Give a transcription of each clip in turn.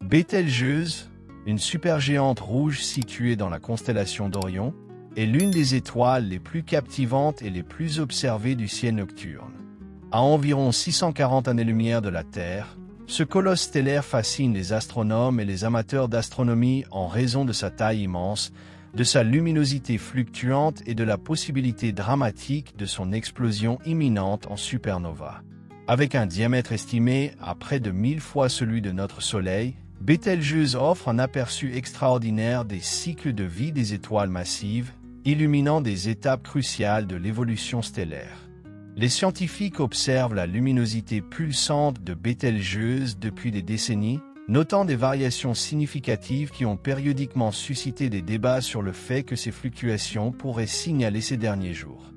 Bételgeuse, une supergéante rouge située dans la constellation d'Orion, est l'une des étoiles les plus captivantes et les plus observées du ciel nocturne. À environ 640 années-lumière de la Terre, ce colosse stellaire fascine les astronomes et les amateurs d'astronomie en raison de sa taille immense, de sa luminosité fluctuante et de la possibilité dramatique de son explosion imminente en supernova. Avec un diamètre estimé à près de 1000 fois celui de notre Soleil, Bételgeuse offre un aperçu extraordinaire des cycles de vie des étoiles massives, illuminant des étapes cruciales de l'évolution stellaire. Les scientifiques observent la luminosité pulsante de Bételgeuse depuis des décennies, notant des variations significatives qui ont périodiquement suscité des débats sur le fait que ces fluctuations pourraient signaler ces derniers jours.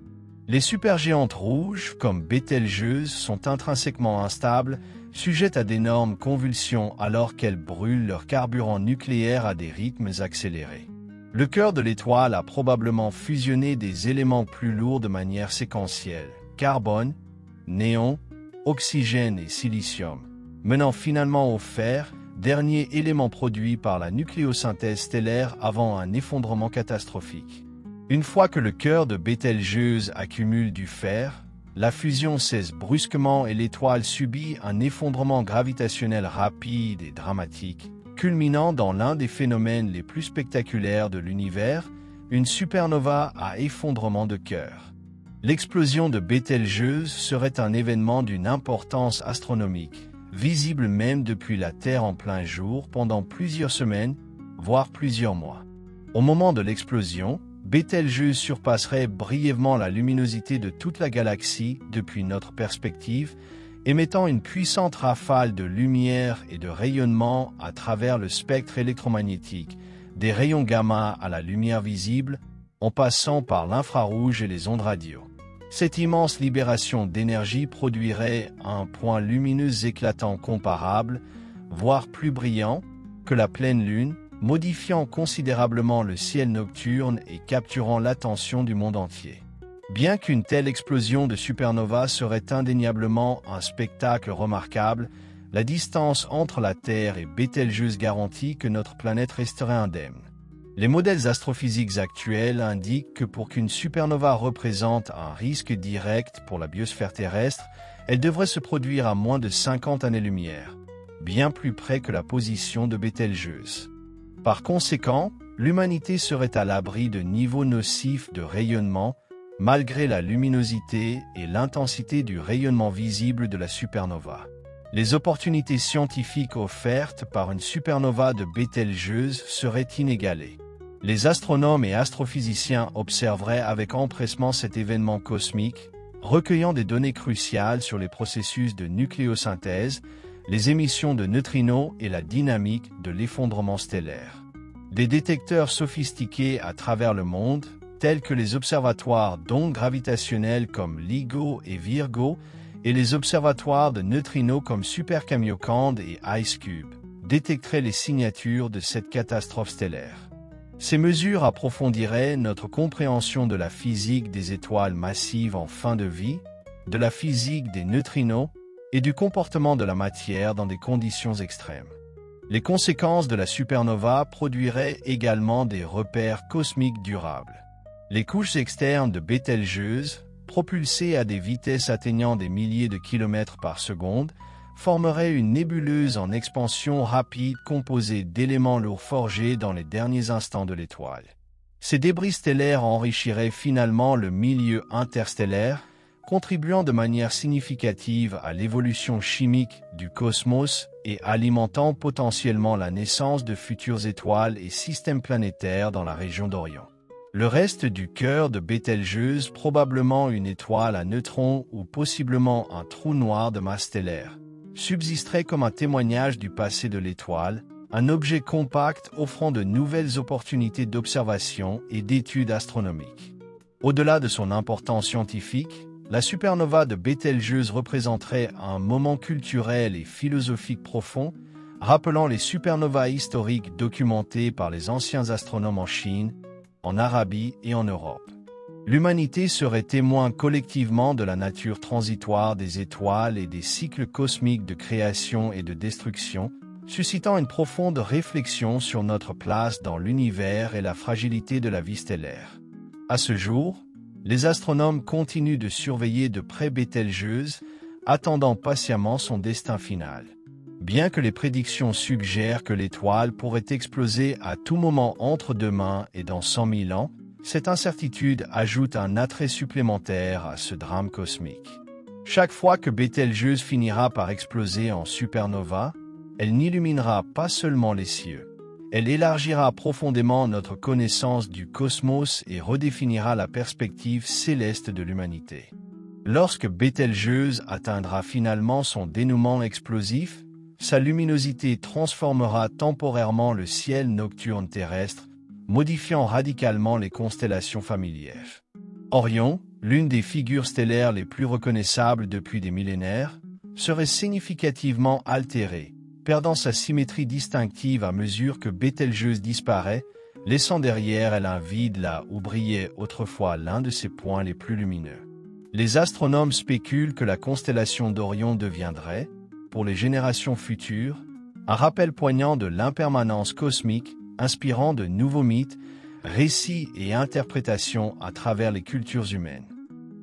Les supergéantes rouges, comme Bételgeuse, sont intrinsèquement instables, sujettes à d'énormes convulsions alors qu'elles brûlent leur carburant nucléaire à des rythmes accélérés. Le cœur de l'étoile a probablement fusionné des éléments plus lourds de manière séquentielle: carbone, néon, oxygène et silicium, menant finalement au fer, dernier élément produit par la nucléosynthèse stellaire avant un effondrement catastrophique. Une fois que le cœur de Bételgeuse accumule du fer, la fusion cesse brusquement et l'étoile subit un effondrement gravitationnel rapide et dramatique, culminant dans l'un des phénomènes les plus spectaculaires de l'univers, une supernova à effondrement de cœur. L'explosion de Bételgeuse serait un événement d'une importance astronomique, visible même depuis la Terre en plein jour pendant plusieurs semaines, voire plusieurs mois. Au moment de l'explosion, Bételgeuse surpasserait brièvement la luminosité de toute la galaxie depuis notre perspective, émettant une puissante rafale de lumière et de rayonnement à travers le spectre électromagnétique, des rayons gamma à la lumière visible, en passant par l'infrarouge et les ondes radio. Cette immense libération d'énergie produirait un point lumineux éclatant comparable, voire plus brillant, que la pleine lune, modifiant considérablement le ciel nocturne et capturant l'attention du monde entier. Bien qu'une telle explosion de supernova serait indéniablement un spectacle remarquable, la distance entre la Terre et Bételgeuse garantit que notre planète resterait indemne. Les modèles astrophysiques actuels indiquent que pour qu'une supernova représente un risque direct pour la biosphère terrestre, elle devrait se produire à moins de 50 années-lumière, bien plus près que la position de Bételgeuse. Par conséquent, l'humanité serait à l'abri de niveaux nocifs de rayonnement, malgré la luminosité et l'intensité du rayonnement visible de la supernova. Les opportunités scientifiques offertes par une supernova de Bételgeuse seraient inégalées. Les astronomes et astrophysiciens observeraient avec empressement cet événement cosmique, recueillant des données cruciales sur les processus de nucléosynthèse, les émissions de neutrinos et la dynamique de l'effondrement stellaire. Des détecteurs sophistiqués à travers le monde, tels que les observatoires d'ondes gravitationnelles comme LIGO et Virgo, et les observatoires de neutrinos comme Super Kamiokande et IceCube, détecteraient les signatures de cette catastrophe stellaire. Ces mesures approfondiraient notre compréhension de la physique des étoiles massives en fin de vie, de la physique des neutrinos et du comportement de la matière dans des conditions extrêmes. Les conséquences de la supernova produiraient également des repères cosmiques durables. Les couches externes de Bételgeuse, propulsées à des vitesses atteignant des milliers de kilomètres par seconde, formeraient une nébuleuse en expansion rapide composée d'éléments lourds forgés dans les derniers instants de l'étoile. Ces débris stellaires enrichiraient finalement le milieu interstellaire, contribuant de manière significative à l'évolution chimique du cosmos et alimentant potentiellement la naissance de futures étoiles et systèmes planétaires dans la région d'Orion. Le reste du cœur de Bételgeuse, probablement une étoile à neutrons ou possiblement un trou noir de masse stellaire, subsisterait comme un témoignage du passé de l'étoile, un objet compact offrant de nouvelles opportunités d'observation et d'études astronomiques. Au-delà de son importance scientifique, la supernova de Bételgeuse représenterait un moment culturel et philosophique profond, rappelant les supernovas historiques documentées par les anciens astronomes en Chine, en Arabie et en Europe. L'humanité serait témoin collectivement de la nature transitoire des étoiles et des cycles cosmiques de création et de destruction, suscitant une profonde réflexion sur notre place dans l'univers et la fragilité de la vie stellaire. À ce jour, les astronomes continuent de surveiller de près Bételgeuse, attendant patiemment son destin final. Bien que les prédictions suggèrent que l'étoile pourrait exploser à tout moment entre demain et dans 100 000 ans, cette incertitude ajoute un attrait supplémentaire à ce drame cosmique. Chaque fois que Bételgeuse finira par exploser en supernova, elle n'illuminera pas seulement les cieux. Elle élargira profondément notre connaissance du cosmos et redéfinira la perspective céleste de l'humanité. Lorsque Bételgeuse atteindra finalement son dénouement explosif, sa luminosité transformera temporairement le ciel nocturne terrestre, modifiant radicalement les constellations familières. Orion, l'une des figures stellaires les plus reconnaissables depuis des millénaires, serait significativement altérée, perdant sa symétrie distinctive à mesure que Bételgeuse disparaît, laissant derrière elle un vide là où brillait autrefois l'un de ses points les plus lumineux. Les astronomes spéculent que la constellation d'Orion deviendrait, pour les générations futures, un rappel poignant de l'impermanence cosmique, inspirant de nouveaux mythes, récits et interprétations à travers les cultures humaines.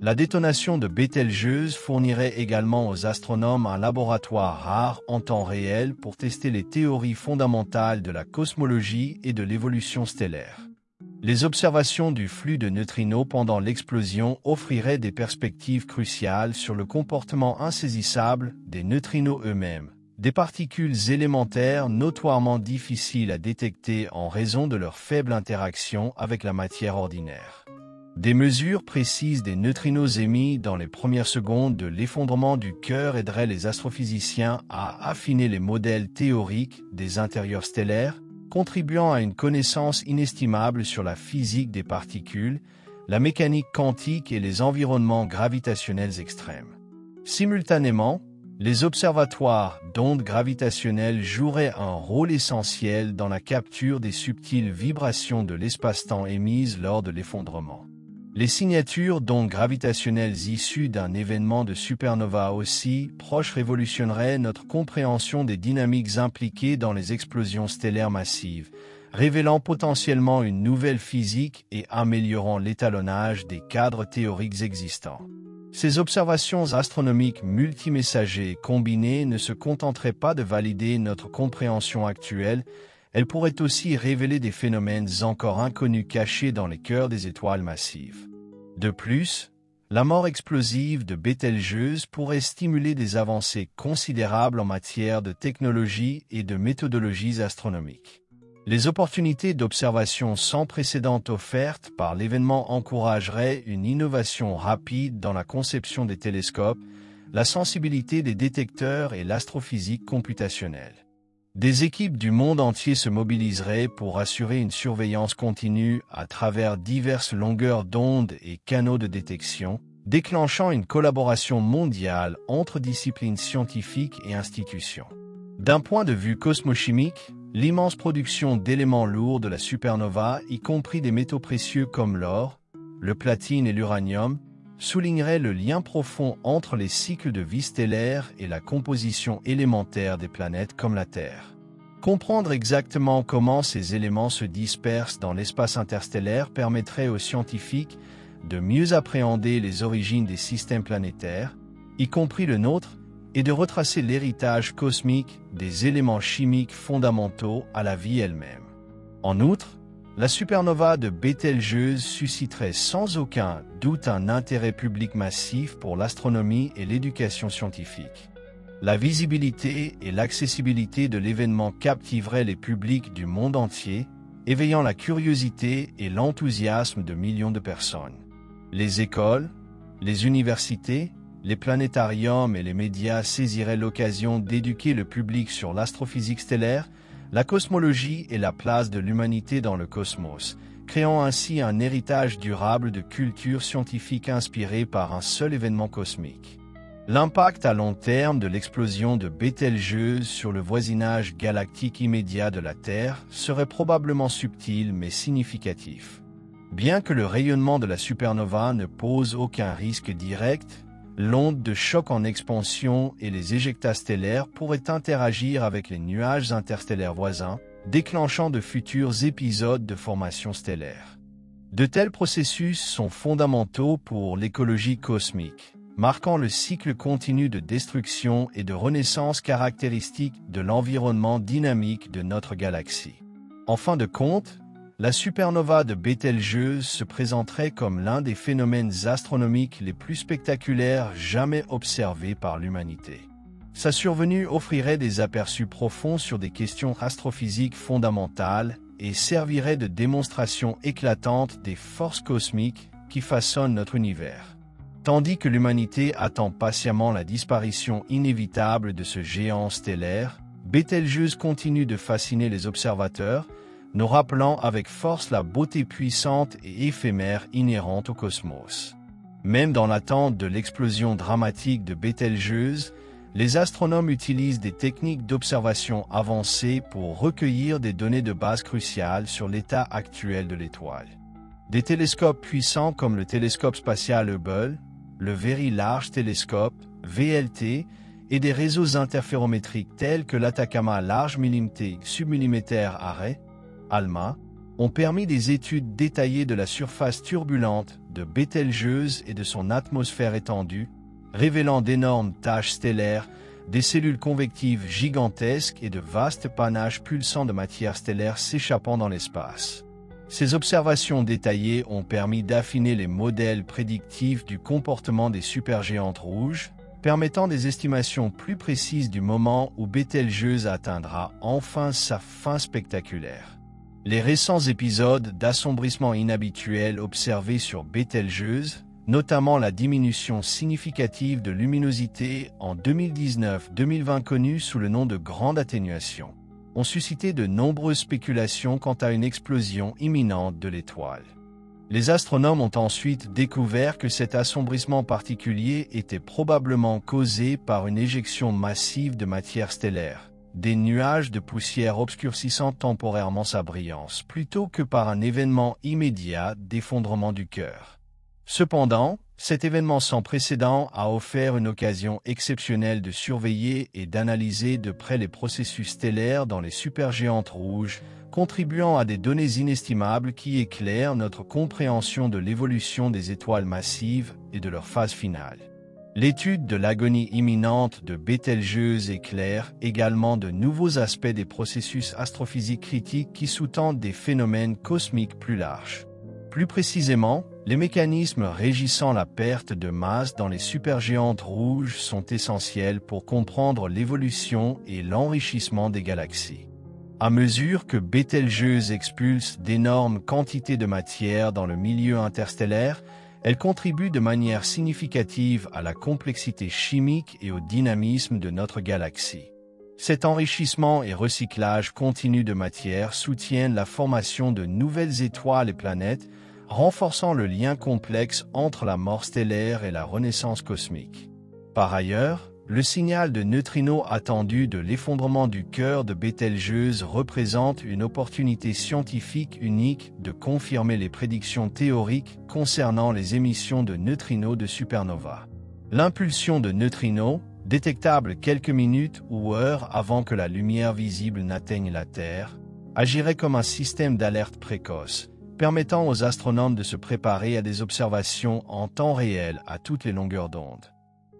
La détonation de Bételgeuse fournirait également aux astronomes un laboratoire rare en temps réel pour tester les théories fondamentales de la cosmologie et de l'évolution stellaire. Les observations du flux de neutrinos pendant l'explosion offriraient des perspectives cruciales sur le comportement insaisissable des neutrinos eux-mêmes, des particules élémentaires notoirement difficiles à détecter en raison de leur faible interaction avec la matière ordinaire. Des mesures précises des neutrinos émis dans les premières secondes de l'effondrement du cœur aideraient les astrophysiciens à affiner les modèles théoriques des intérieurs stellaires, contribuant à une connaissance inestimable sur la physique des particules, la mécanique quantique et les environnements gravitationnels extrêmes. Simultanément, les observatoires d'ondes gravitationnelles joueraient un rôle essentiel dans la capture des subtiles vibrations de l'espace-temps émises lors de l'effondrement. Les signatures d'ondes gravitationnelles issues d'un événement de supernova aussi proche révolutionneraient notre compréhension des dynamiques impliquées dans les explosions stellaires massives, révélant potentiellement une nouvelle physique et améliorant l'étalonnage des cadres théoriques existants. Ces observations astronomiques multimessagers combinées ne se contenteraient pas de valider notre compréhension actuelle, elles pourraient aussi révéler des phénomènes encore inconnus cachés dans les cœurs des étoiles massives. De plus, la mort explosive de Bételgeuse pourrait stimuler des avancées considérables en matière de technologie et de méthodologies astronomiques. Les opportunités d'observation sans précédent offertes par l'événement encourageraient une innovation rapide dans la conception des télescopes, la sensibilité des détecteurs et l'astrophysique computationnelle. Des équipes du monde entier se mobiliseraient pour assurer une surveillance continue à travers diverses longueurs d'onde et canaux de détection, déclenchant une collaboration mondiale entre disciplines scientifiques et institutions. D'un point de vue cosmochimique, l'immense production d'éléments lourds de la supernova, y compris des métaux précieux comme l'or, le platine et l'uranium, soulignerait le lien profond entre les cycles de vie stellaire et la composition élémentaire des planètes comme la Terre. Comprendre exactement comment ces éléments se dispersent dans l'espace interstellaire permettrait aux scientifiques de mieux appréhender les origines des systèmes planétaires, y compris le nôtre, et de retracer l'héritage cosmique des éléments chimiques fondamentaux à la vie elle-même. En outre, la supernova de Bételgeuse susciterait sans aucun doute un intérêt public massif pour l'astronomie et l'éducation scientifique. La visibilité et l'accessibilité de l'événement captiveraient les publics du monde entier, éveillant la curiosité et l'enthousiasme de millions de personnes. Les écoles, les universités, les planétariums et les médias saisiraient l'occasion d'éduquer le public sur l'astrophysique stellaire, la cosmologie et la place de l'humanité dans le cosmos, créant ainsi un héritage durable de culture scientifique inspirée par un seul événement cosmique. L'impact à long terme de l'explosion de Bételgeuse sur le voisinage galactique immédiat de la Terre serait probablement subtil mais significatif. Bien que le rayonnement de la supernova ne pose aucun risque direct, l'onde de choc en expansion et les éjectats stellaires pourraient interagir avec les nuages interstellaires voisins, déclenchant de futurs épisodes de formation stellaire. De tels processus sont fondamentaux pour l'écologie cosmique, marquant le cycle continu de destruction et de renaissance caractéristique de l'environnement dynamique de notre galaxie. En fin de compte, la supernova de Bételgeuse se présenterait comme l'un des phénomènes astronomiques les plus spectaculaires jamais observés par l'humanité. Sa survenue offrirait des aperçus profonds sur des questions astrophysiques fondamentales et servirait de démonstration éclatante des forces cosmiques qui façonnent notre univers. Tandis que l'humanité attend patiemment la disparition inévitable de ce géant stellaire, Bételgeuse continue de fasciner les observateurs, nous rappelant avec force la beauté puissante et éphémère inhérente au cosmos. Même dans l'attente de l'explosion dramatique de Bételgeuse, les astronomes utilisent des techniques d'observation avancées pour recueillir des données de base cruciales sur l'état actuel de l'étoile. Des télescopes puissants comme le télescope spatial Hubble, le Very Large Telescope, VLT, et des réseaux interférométriques tels que l'Atacama Large Millimeter Submillimeter Array, ALMA, ont permis des études détaillées de la surface turbulente de Bételgeuse et de son atmosphère étendue, révélant d'énormes taches stellaires, des cellules convectives gigantesques et de vastes panaches pulsants de matière stellaire s'échappant dans l'espace. Ces observations détaillées ont permis d'affiner les modèles prédictifs du comportement des supergéantes rouges, permettant des estimations plus précises du moment où Bételgeuse atteindra enfin sa fin spectaculaire. Les récents épisodes d'assombrissement inhabituel observés sur Bételgeuse, notamment la diminution significative de luminosité en 2019-2020 connue sous le nom de grande atténuation, ont suscité de nombreuses spéculations quant à une explosion imminente de l'étoile. Les astronomes ont ensuite découvert que cet assombrissement particulier était probablement causé par une éjection massive de matière stellaire, des nuages de poussière obscurcissant temporairement sa brillance, plutôt que par un événement immédiat d'effondrement du cœur. Cependant, cet événement sans précédent a offert une occasion exceptionnelle de surveiller et d'analyser de près les processus stellaires dans les supergéantes rouges, contribuant à des données inestimables qui éclairent notre compréhension de l'évolution des étoiles massives et de leur phase finale. L'étude de l'agonie imminente de Bételgeuse éclaire également de nouveaux aspects des processus astrophysiques critiques qui sous-tendent des phénomènes cosmiques plus larges. Plus précisément, les mécanismes régissant la perte de masse dans les supergéantes rouges sont essentiels pour comprendre l'évolution et l'enrichissement des galaxies. À mesure que Bételgeuse expulse d'énormes quantités de matière dans le milieu interstellaire, elle contribue de manière significative à la complexité chimique et au dynamisme de notre galaxie. Cet enrichissement et recyclage continu de matière soutiennent la formation de nouvelles étoiles et planètes, renforçant le lien complexe entre la mort stellaire et la renaissance cosmique. Par ailleurs, le signal de neutrinos attendu de l'effondrement du cœur de Bételgeuse représente une opportunité scientifique unique de confirmer les prédictions théoriques concernant les émissions de neutrinos de supernova. L'impulsion de neutrinos, détectable quelques minutes ou heures avant que la lumière visible n'atteigne la Terre, agirait comme un système d'alerte précoce, permettant aux astronomes de se préparer à des observations en temps réel à toutes les longueurs d'onde.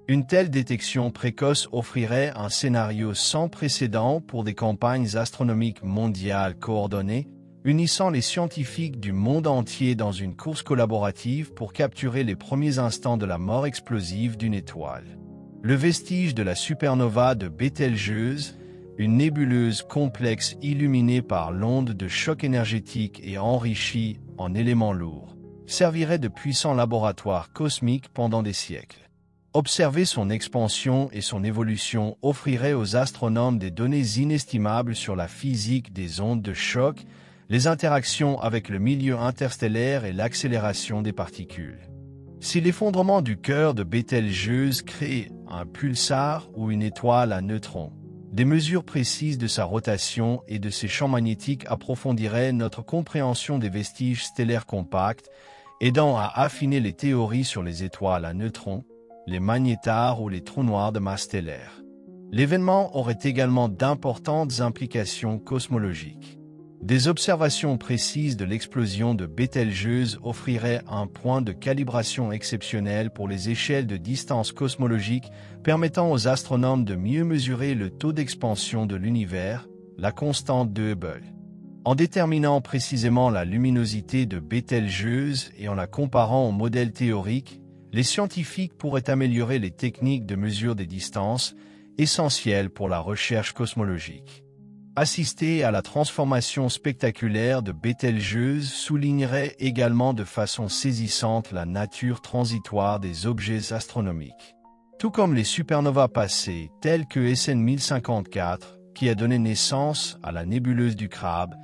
Une telle détection précoce offrirait un scénario sans précédent pour des campagnes astronomiques mondiales coordonnées, unissant les scientifiques du monde entier dans une course collaborative pour capturer les premiers instants de la mort explosive d'une étoile. Le vestige de la supernova de Bételgeuse, une nébuleuse complexe illuminée par l'onde de choc énergétique et enrichie en éléments lourds, servirait de puissant laboratoire cosmique pendant des siècles. Observer son expansion et son évolution offrirait aux astronomes des données inestimables sur la physique des ondes de choc, les interactions avec le milieu interstellaire et l'accélération des particules. Si l'effondrement du cœur de Bételgeuse crée un pulsar ou une étoile à neutrons, des mesures précises de sa rotation et de ses champs magnétiques approfondiraient notre compréhension des vestiges stellaires compacts, aidant à affiner les théories sur les étoiles à neutrons, les magnétars ou les trous noirs de masse stellaire. L'événement aurait également d'importantes implications cosmologiques. Des observations précises de l'explosion de Bételgeuse offriraient un point de calibration exceptionnel pour les échelles de distance cosmologique, permettant aux astronomes de mieux mesurer le taux d'expansion de l'univers, la constante de Hubble. En déterminant précisément la luminosité de Bételgeuse et en la comparant au modèle théorique, les scientifiques pourraient améliorer les techniques de mesure des distances, essentielles pour la recherche cosmologique. Assister à la transformation spectaculaire de Bételgeuse soulignerait également de façon saisissante la nature transitoire des objets astronomiques. Tout comme les supernovas passées, telles que SN 1054, qui a donné naissance à la nébuleuse du Crabe,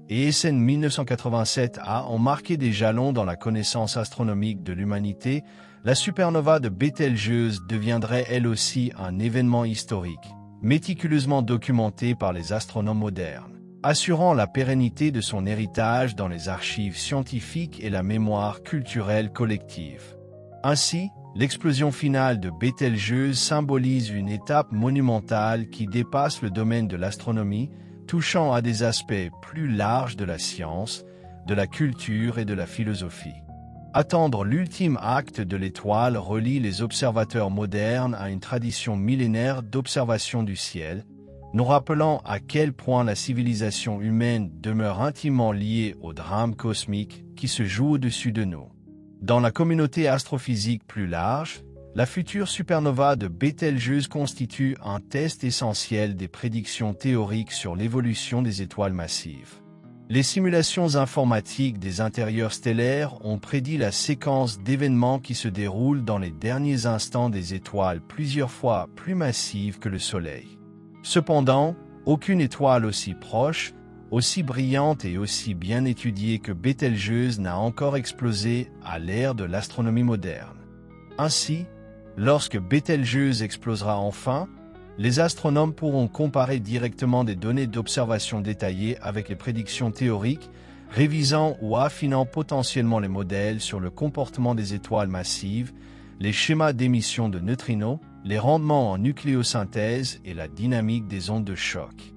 et SN 1987A ont marqué des jalons dans la connaissance astronomique de l'humanité, la supernova de Bételgeuse deviendrait elle aussi un événement historique, méticuleusement documenté par les astronomes modernes, assurant la pérennité de son héritage dans les archives scientifiques et la mémoire culturelle collective. Ainsi, l'explosion finale de Bételgeuse symbolise une étape monumentale qui dépasse le domaine de l'astronomie, touchant à des aspects plus larges de la science, de la culture et de la philosophie. Attendre l'ultime acte de l'étoile relie les observateurs modernes à une tradition millénaire d'observation du ciel, nous rappelant à quel point la civilisation humaine demeure intimement liée au drame cosmique qui se joue au-dessus de nous. Dans la communauté astrophysique plus large, la future supernova de Bételgeuse constitue un test essentiel des prédictions théoriques sur l'évolution des étoiles massives. Les simulations informatiques des intérieurs stellaires ont prédit la séquence d'événements qui se déroulent dans les derniers instants des étoiles plusieurs fois plus massives que le Soleil. Cependant, aucune étoile aussi proche, aussi brillante et aussi bien étudiée que Bételgeuse n'a encore explosé à l'ère de l'astronomie moderne. Ainsi, lorsque Bételgeuse explosera enfin, les astronomes pourront comparer directement des données d'observation détaillées avec les prédictions théoriques, révisant ou affinant potentiellement les modèles sur le comportement des étoiles massives, les schémas d'émission de neutrinos, les rendements en nucléosynthèse et la dynamique des ondes de choc.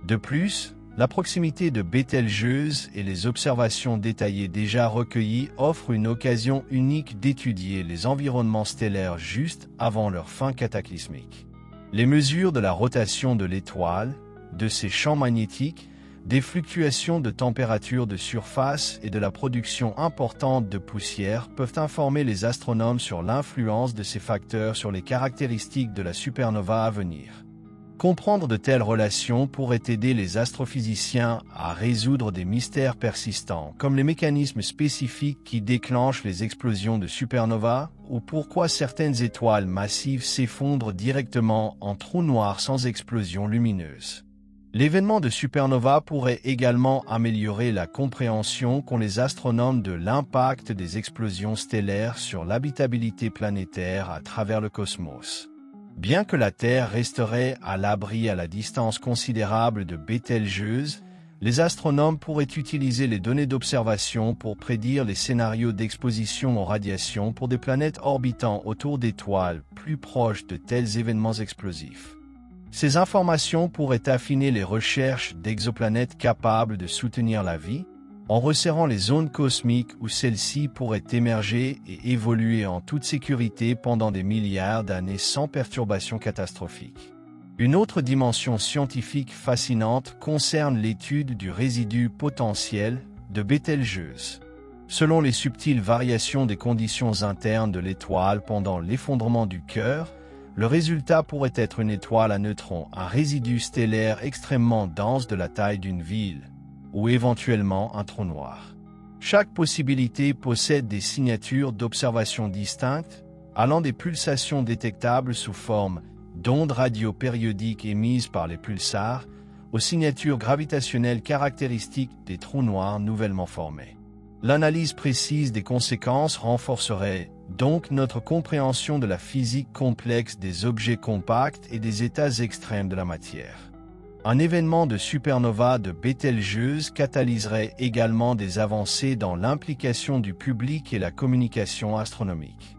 De plus, la proximité de Bételgeuse et les observations détaillées déjà recueillies offrent une occasion unique d'étudier les environnements stellaires juste avant leur fin cataclysmique. Les mesures de la rotation de l'étoile, de ses champs magnétiques, des fluctuations de température de surface et de la production importante de poussière peuvent informer les astronomes sur l'influence de ces facteurs sur les caractéristiques de la supernova à venir. Comprendre de telles relations pourrait aider les astrophysiciens à résoudre des mystères persistants, comme les mécanismes spécifiques qui déclenchent les explosions de supernovas, ou pourquoi certaines étoiles massives s'effondrent directement en trous noirs sans explosion lumineuse. L'événement de supernova pourrait également améliorer la compréhension qu'ont les astronomes de l'impact des explosions stellaires sur l'habitabilité planétaire à travers le cosmos. Bien que la Terre resterait à l'abri à la distance considérable de Bételgeuse, les astronomes pourraient utiliser les données d'observation pour prédire les scénarios d'exposition aux radiations pour des planètes orbitant autour d'étoiles plus proches de tels événements explosifs. Ces informations pourraient affiner les recherches d'exoplanètes capables de soutenir la vie, en resserrant les zones cosmiques où celles-ci pourraient émerger et évoluer en toute sécurité pendant des milliards d'années sans perturbation catastrophique. Une autre dimension scientifique fascinante concerne l'étude du résidu potentiel de Bételgeuse. Selon les subtiles variations des conditions internes de l'étoile pendant l'effondrement du cœur, le résultat pourrait être une étoile à neutrons, un résidu stellaire extrêmement dense de la taille d'une ville, ou éventuellement un trou noir. Chaque possibilité possède des signatures d'observation distinctes, allant des pulsations détectables sous forme d'ondes radiopériodiques émises par les pulsars, aux signatures gravitationnelles caractéristiques des trous noirs nouvellement formés. L'analyse précise des conséquences renforcerait donc notre compréhension de la physique complexe des objets compacts et des états extrêmes de la matière. Un événement de supernova de Bételgeuse catalyserait également des avancées dans l'implication du public et la communication astronomique.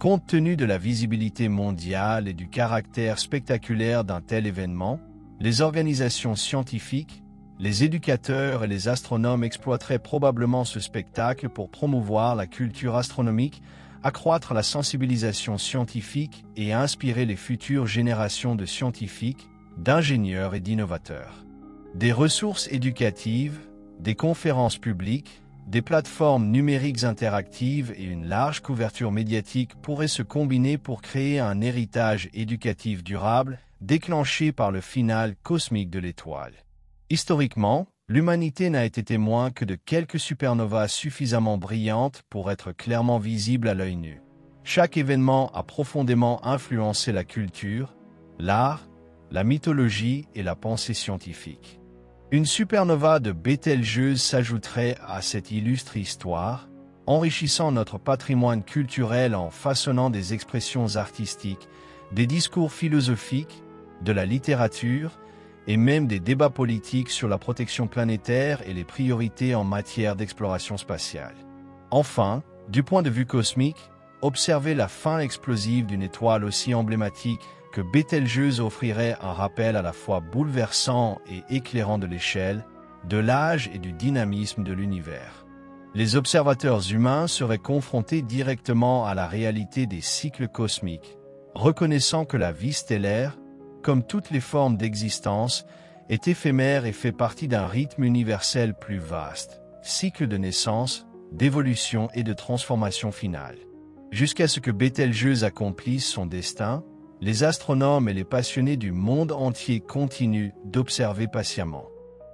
Compte tenu de la visibilité mondiale et du caractère spectaculaire d'un tel événement, les organisations scientifiques, les éducateurs et les astronomes exploiteraient probablement ce spectacle pour promouvoir la culture astronomique, accroître la sensibilisation scientifique et inspirer les futures générations de scientifiques, d'ingénieurs et d'innovateurs. Des ressources éducatives, des conférences publiques, des plateformes numériques interactives et une large couverture médiatique pourraient se combiner pour créer un héritage éducatif durable déclenché par le final cosmique de l'étoile. Historiquement, l'humanité n'a été témoin que de quelques supernovas suffisamment brillantes pour être clairement visibles à l'œil nu. Chaque événement a profondément influencé la culture, l'art, la mythologie et la pensée scientifique. Une supernova de Bételgeuse s'ajouterait à cette illustre histoire, enrichissant notre patrimoine culturel en façonnant des expressions artistiques, des discours philosophiques, de la littérature et même des débats politiques sur la protection planétaire et les priorités en matière d'exploration spatiale. Enfin, du point de vue cosmique, observer la fin explosive d'une étoile aussi emblématique que Bételgeuse offrirait un rappel à la fois bouleversant et éclairant de l'échelle, de l'âge et du dynamisme de l'univers. Les observateurs humains seraient confrontés directement à la réalité des cycles cosmiques, reconnaissant que la vie stellaire, comme toutes les formes d'existence, est éphémère et fait partie d'un rythme universel plus vaste, cycle de naissance, d'évolution et de transformation finale. Jusqu'à ce que Bételgeuse accomplisse son destin, les astronomes et les passionnés du monde entier continuent d'observer patiemment.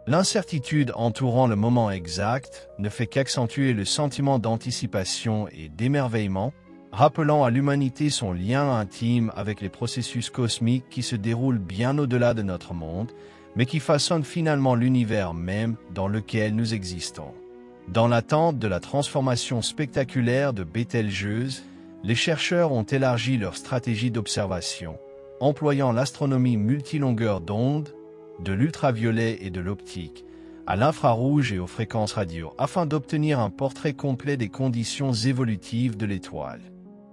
L'incertitude entourant le moment exact ne fait qu'accentuer le sentiment d'anticipation et d'émerveillement, rappelant à l'humanité son lien intime avec les processus cosmiques qui se déroulent bien au-delà de notre monde, mais qui façonnent finalement l'univers même dans lequel nous existons. Dans l'attente de la transformation spectaculaire de Bételgeuse, les chercheurs ont élargi leur stratégie d'observation, employant l'astronomie multilongueur d'onde, de l'ultraviolet et de l'optique, à l'infrarouge et aux fréquences radio, afin d'obtenir un portrait complet des conditions évolutives de l'étoile.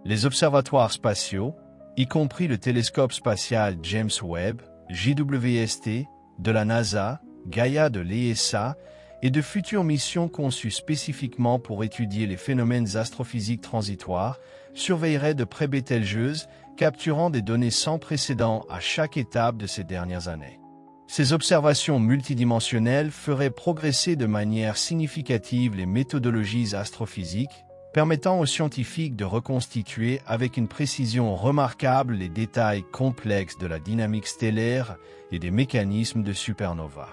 Les observatoires spatiaux, y compris le télescope spatial James Webb, JWST, de la NASA, Gaia de l'ESA, et de futures missions conçues spécifiquement pour étudier les phénomènes astrophysiques transitoires, surveilleraient de près Bételgeuse, capturant des données sans précédent à chaque étape de ces dernières années. Ces observations multidimensionnelles feraient progresser de manière significative les méthodologies astrophysiques, permettant aux scientifiques de reconstituer avec une précision remarquable les détails complexes de la dynamique stellaire et des mécanismes de supernova.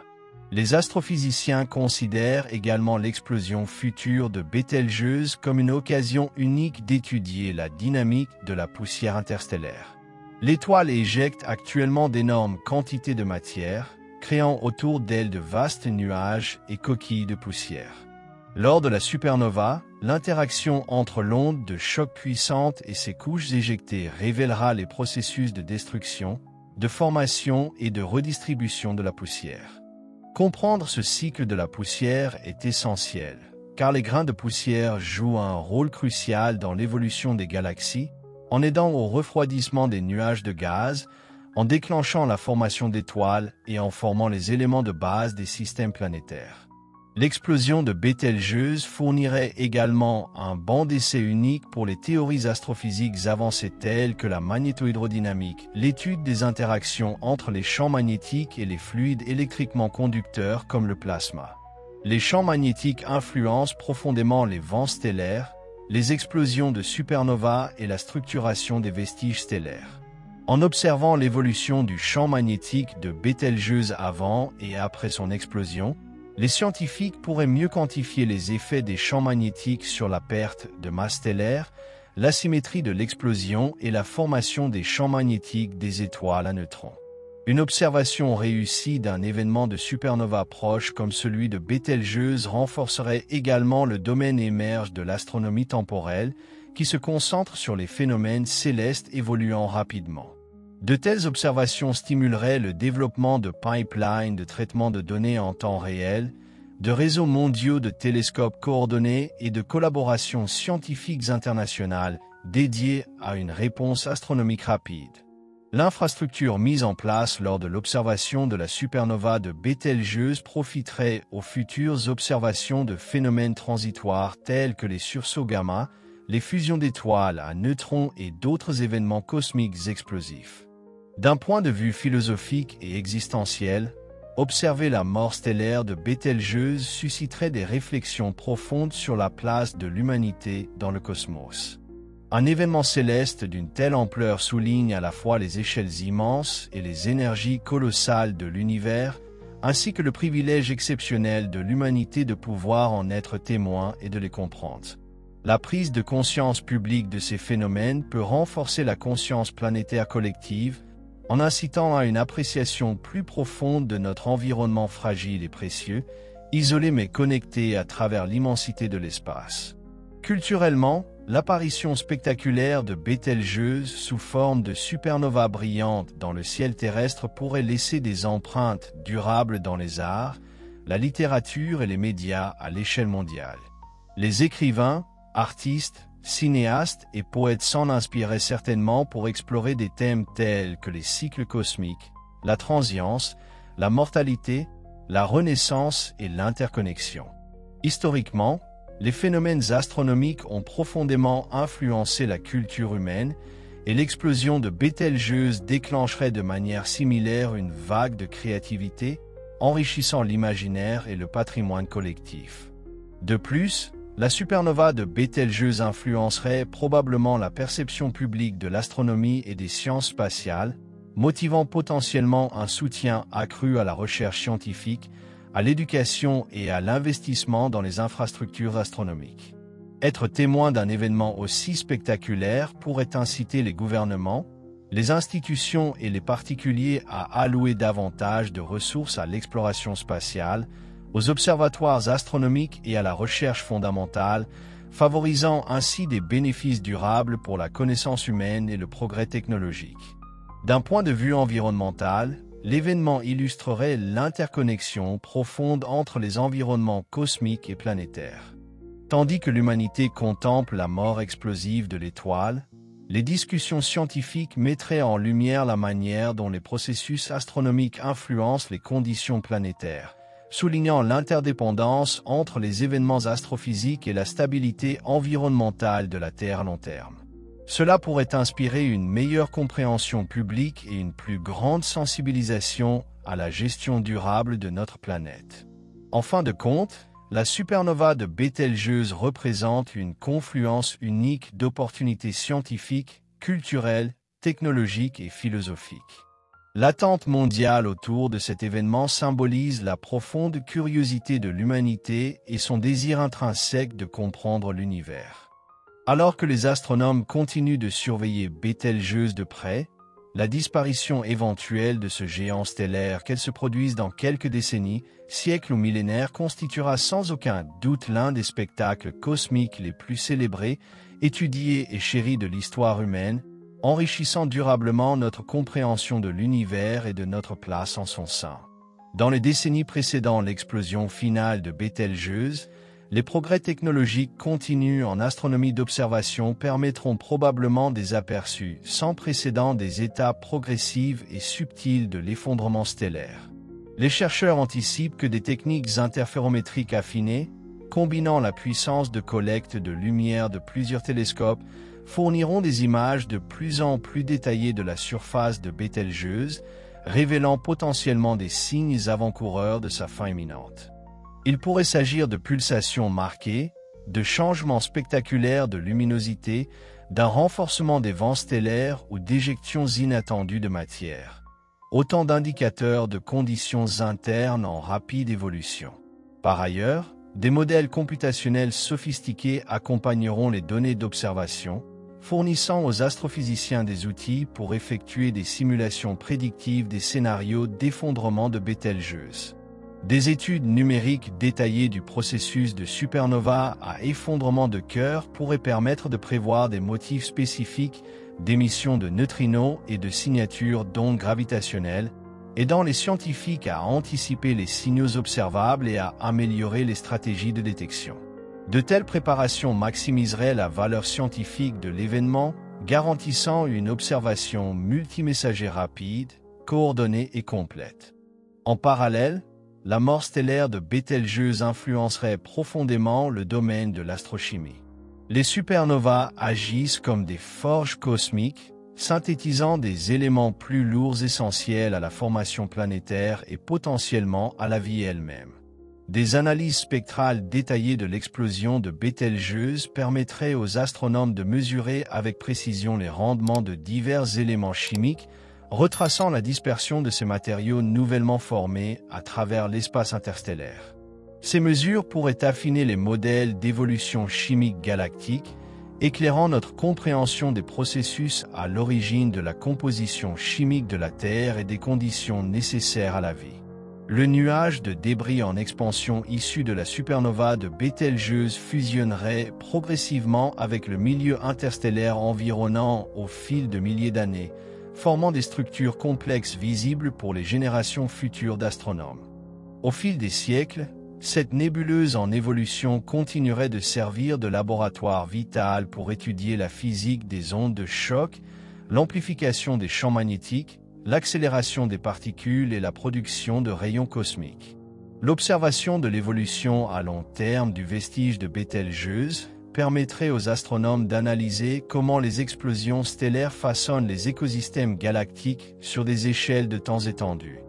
Les astrophysiciens considèrent également l'explosion future de Bételgeuse comme une occasion unique d'étudier la dynamique de la poussière interstellaire. L'étoile éjecte actuellement d'énormes quantités de matière, créant autour d'elle de vastes nuages et coquilles de poussière. Lors de la supernova, l'interaction entre l'onde de choc puissante et ses couches éjectées révélera les processus de destruction, de formation et de redistribution de la poussière. Comprendre ce cycle de la poussière est essentiel, car les grains de poussière jouent un rôle crucial dans l'évolution des galaxies, en aidant au refroidissement des nuages de gaz, en déclenchant la formation d'étoiles et en formant les éléments de base des systèmes planétaires. L'explosion de Bételgeuse fournirait également un banc d'essai unique pour les théories astrophysiques avancées telles que la magnétohydrodynamique, l'étude des interactions entre les champs magnétiques et les fluides électriquement conducteurs comme le plasma. Les champs magnétiques influencent profondément les vents stellaires, les explosions de supernovas et la structuration des vestiges stellaires. En observant l'évolution du champ magnétique de Bételgeuse avant et après son explosion, les scientifiques pourraient mieux quantifier les effets des champs magnétiques sur la perte de masse stellaire, l'asymétrie de l'explosion et la formation des champs magnétiques des étoiles à neutrons. Une observation réussie d'un événement de supernova proche comme celui de Bételgeuse renforcerait également le domaine émerge de l'astronomie temporelle qui se concentre sur les phénomènes célestes évoluant rapidement. De telles observations stimuleraient le développement de pipelines de traitement de données en temps réel, de réseaux mondiaux de télescopes coordonnés et de collaborations scientifiques internationales dédié à une réponse astronomique rapide. L'infrastructure mise en place lors de l'observation de la supernova de Bételgeuse profiterait aux futures observations de phénomènes transitoires tels que les sursauts gamma, les fusions d'étoiles à neutrons et d'autres événements cosmiques explosifs. D'un point de vue philosophique et existentiel, observer la mort stellaire de Bételgeuse susciterait des réflexions profondes sur la place de l'humanité dans le cosmos. Un événement céleste d'une telle ampleur souligne à la fois les échelles immenses et les énergies colossales de l'univers, ainsi que le privilège exceptionnel de l'humanité de pouvoir en être témoin et de les comprendre. La prise de conscience publique de ces phénomènes peut renforcer la conscience planétaire collective, en incitant à une appréciation plus profonde de notre environnement fragile et précieux, isolé mais connecté à travers l'immensité de l'espace. Culturellement, l'apparition spectaculaire de Bételgeuse sous forme de supernova brillante dans le ciel terrestre pourrait laisser des empreintes durables dans les arts, la littérature et les médias à l'échelle mondiale. Les écrivains, artistes, cinéastes et poètes s'en inspiraient certainement pour explorer des thèmes tels que les cycles cosmiques, la transience, la mortalité, la renaissance et l'interconnexion. Historiquement, les phénomènes astronomiques ont profondément influencé la culture humaine et l'explosion de Bételgeuse déclencherait de manière similaire une vague de créativité, enrichissant l'imaginaire et le patrimoine collectif. De plus, la supernova de Bételgeuse influencerait probablement la perception publique de l'astronomie et des sciences spatiales, motivant potentiellement un soutien accru à la recherche scientifique, à l'éducation et à l'investissement dans les infrastructures astronomiques. Être témoin d'un événement aussi spectaculaire pourrait inciter les gouvernements, les institutions et les particuliers à allouer davantage de ressources à l'exploration spatiale, aux observatoires astronomiques et à la recherche fondamentale, favorisant ainsi des bénéfices durables pour la connaissance humaine et le progrès technologique. D'un point de vue environnemental, l'événement illustrerait l'interconnexion profonde entre les environnements cosmiques et planétaires. Tandis que l'humanité contemple la mort explosive de l'étoile, les discussions scientifiques mettraient en lumière la manière dont les processus astronomiques influencent les conditions planétaires, soulignant l'interdépendance entre les événements astrophysiques et la stabilité environnementale de la Terre à long terme. Cela pourrait inspirer une meilleure compréhension publique et une plus grande sensibilisation à la gestion durable de notre planète. En fin de compte, la supernova de Bételgeuse représente une confluence unique d'opportunités scientifiques, culturelles, technologiques et philosophiques. L'attente mondiale autour de cet événement symbolise la profonde curiosité de l'humanité et son désir intrinsèque de comprendre l'univers. Alors que les astronomes continuent de surveiller Bételgeuse de près, la disparition éventuelle de ce géant stellaire, qu'elle se produise dans quelques décennies, siècles ou millénaires, constituera sans aucun doute l'un des spectacles cosmiques les plus célébrés, étudiés et chéris de l'histoire humaine, enrichissant durablement notre compréhension de l'univers et de notre place en son sein. Dans les décennies précédant l'explosion finale de Bételgeuse, les progrès technologiques continus en astronomie d'observation permettront probablement des aperçus sans précédent des étapes progressives et subtiles de l'effondrement stellaire. Les chercheurs anticipent que des techniques interférométriques affinées, combinant la puissance de collecte de lumière de plusieurs télescopes, fourniront des images de plus en plus détaillées de la surface de Bételgeuse, révélant potentiellement des signes avant-coureurs de sa fin imminente. Il pourrait s'agir de pulsations marquées, de changements spectaculaires de luminosité, d'un renforcement des vents stellaires ou d'éjections inattendues de matière. Autant d'indicateurs de conditions internes en rapide évolution. Par ailleurs, des modèles computationnels sophistiqués accompagneront les données d'observation, fournissant aux astrophysiciens des outils pour effectuer des simulations prédictives des scénarios d'effondrement de Bételgeuse. Des études numériques détaillées du processus de supernova à effondrement de cœur pourraient permettre de prévoir des motifs spécifiques d'émissions de neutrinos et de signatures d'ondes gravitationnelles, aidant les scientifiques à anticiper les signaux observables et à améliorer les stratégies de détection. De telles préparations maximiseraient la valeur scientifique de l'événement, garantissant une observation multimessager rapide, coordonnée et complète. En parallèle, la mort stellaire de Bételgeuse influencerait profondément le domaine de l'astrochimie. Les supernovas agissent comme des forges cosmiques, synthétisant des éléments plus lourds essentiels à la formation planétaire et potentiellement à la vie elle-même. Des analyses spectrales détaillées de l'explosion de Bételgeuse permettraient aux astronomes de mesurer avec précision les rendements de divers éléments chimiques, retraçant la dispersion de ces matériaux nouvellement formés à travers l'espace interstellaire. Ces mesures pourraient affiner les modèles d'évolution chimique galactique, éclairant notre compréhension des processus à l'origine de la composition chimique de la Terre et des conditions nécessaires à la vie. Le nuage de débris en expansion issu de la supernova de Bételgeuse fusionnerait progressivement avec le milieu interstellaire environnant au fil de milliers d'années, formant des structures complexes visibles pour les générations futures d'astronomes. Au fil des siècles, cette nébuleuse en évolution continuerait de servir de laboratoire vital pour étudier la physique des ondes de choc, l'amplification des champs magnétiques, l'accélération des particules et la production de rayons cosmiques. L'observation de l'évolution à long terme du vestige de Bételgeuse permettrait aux astronomes d'analyser comment les explosions stellaires façonnent les écosystèmes galactiques sur des échelles de temps étendues.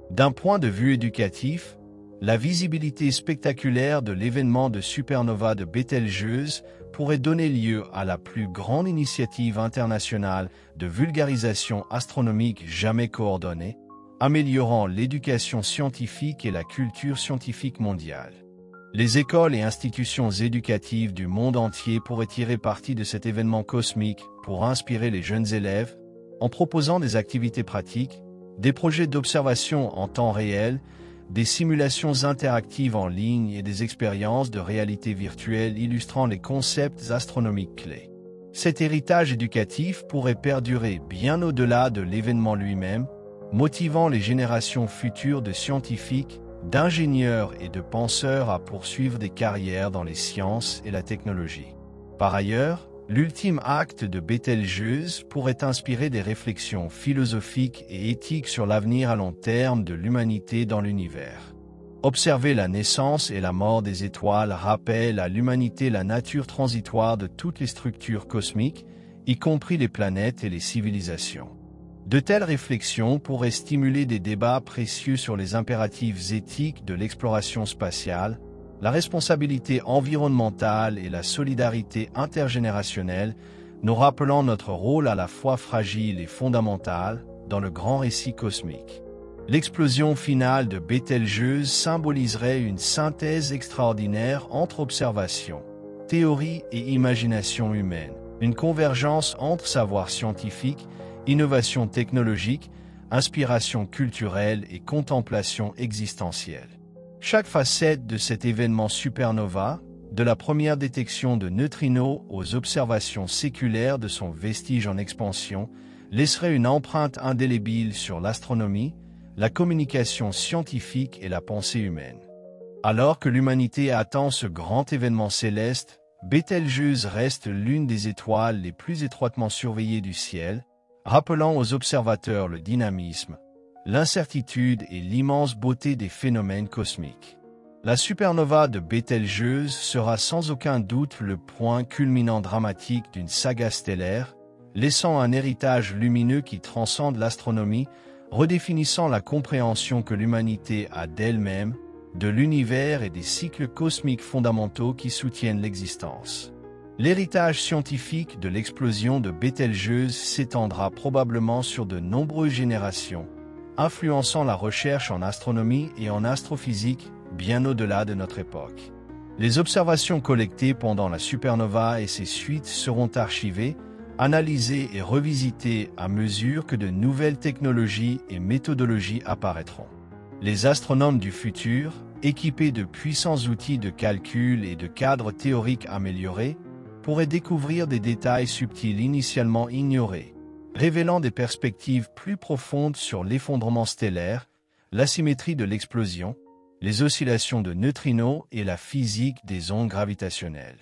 D'un point de vue éducatif, la visibilité spectaculaire de l'événement de supernova de Bételgeuse pourrait donner lieu à la plus grande initiative internationale de vulgarisation astronomique jamais coordonnée, améliorant l'éducation scientifique et la culture scientifique mondiale. Les écoles et institutions éducatives du monde entier pourraient tirer parti de cet événement cosmique pour inspirer les jeunes élèves, en proposant des activités pratiques, des projets d'observation en temps réel, des simulations interactives en ligne et des expériences de réalité virtuelle illustrant les concepts astronomiques clés. Cet héritage éducatif pourrait perdurer bien au-delà de l'événement lui-même, motivant les générations futures de scientifiques, d'ingénieurs et de penseurs à poursuivre des carrières dans les sciences et la technologie. Par ailleurs, l'ultime acte de Bételgeuse pourrait inspirer des réflexions philosophiques et éthiques sur l'avenir à long terme de l'humanité dans l'univers. Observer la naissance et la mort des étoiles rappelle à l'humanité la nature transitoire de toutes les structures cosmiques, y compris les planètes et les civilisations. De telles réflexions pourraient stimuler des débats précieux sur les impératifs éthiques de l'exploration spatiale, la responsabilité environnementale et la solidarité intergénérationnelle, nous rappelant notre rôle à la fois fragile et fondamental dans le grand récit cosmique. L'explosion finale de Bételgeuse symboliserait une synthèse extraordinaire entre observation, théorie et imagination humaine, une convergence entre savoir scientifique, innovation technologique, inspiration culturelle et contemplation existentielle. Chaque facette de cet événement supernova, de la première détection de neutrinos aux observations séculaires de son vestige en expansion, laisserait une empreinte indélébile sur l'astronomie, la communication scientifique et la pensée humaine. Alors que l'humanité attend ce grand événement céleste, Bételgeuse reste l'une des étoiles les plus étroitement surveillées du ciel, rappelant aux observateurs le dynamisme, l'incertitude et l'immense beauté des phénomènes cosmiques. La supernova de Bételgeuse sera sans aucun doute le point culminant dramatique d'une saga stellaire, laissant un héritage lumineux qui transcende l'astronomie, redéfinissant la compréhension que l'humanité a d'elle-même, de l'univers et des cycles cosmiques fondamentaux qui soutiennent l'existence. L'héritage scientifique de l'explosion de Bételgeuse s'étendra probablement sur de nombreuses générations, influençant la recherche en astronomie et en astrophysique bien au-delà de notre époque. Les observations collectées pendant la supernova et ses suites seront archivées, analysées et revisitées à mesure que de nouvelles technologies et méthodologies apparaîtront. Les astronomes du futur, équipés de puissants outils de calcul et de cadres théoriques améliorés, pourraient découvrir des détails subtils initialement ignorés, révélant des perspectives plus profondes sur l'effondrement stellaire, l'asymétrie de l'explosion, les oscillations de neutrinos et la physique des ondes gravitationnelles.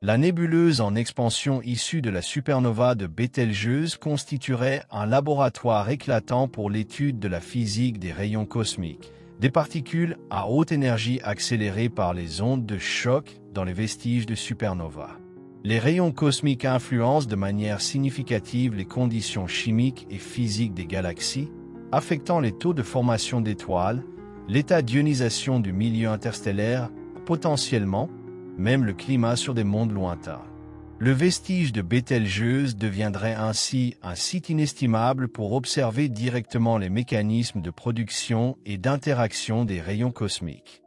La nébuleuse en expansion issue de la supernova de Bételgeuse constituerait un laboratoire éclatant pour l'étude de la physique des rayons cosmiques, des particules à haute énergie accélérées par les ondes de choc dans les vestiges de supernova. Les rayons cosmiques influencent de manière significative les conditions chimiques et physiques des galaxies, affectant les taux de formation d'étoiles, l'état d'ionisation du milieu interstellaire, potentiellement, même le climat sur des mondes lointains. Le vestige de Bételgeuse deviendrait ainsi un site inestimable pour observer directement les mécanismes de production et d'interaction des rayons cosmiques.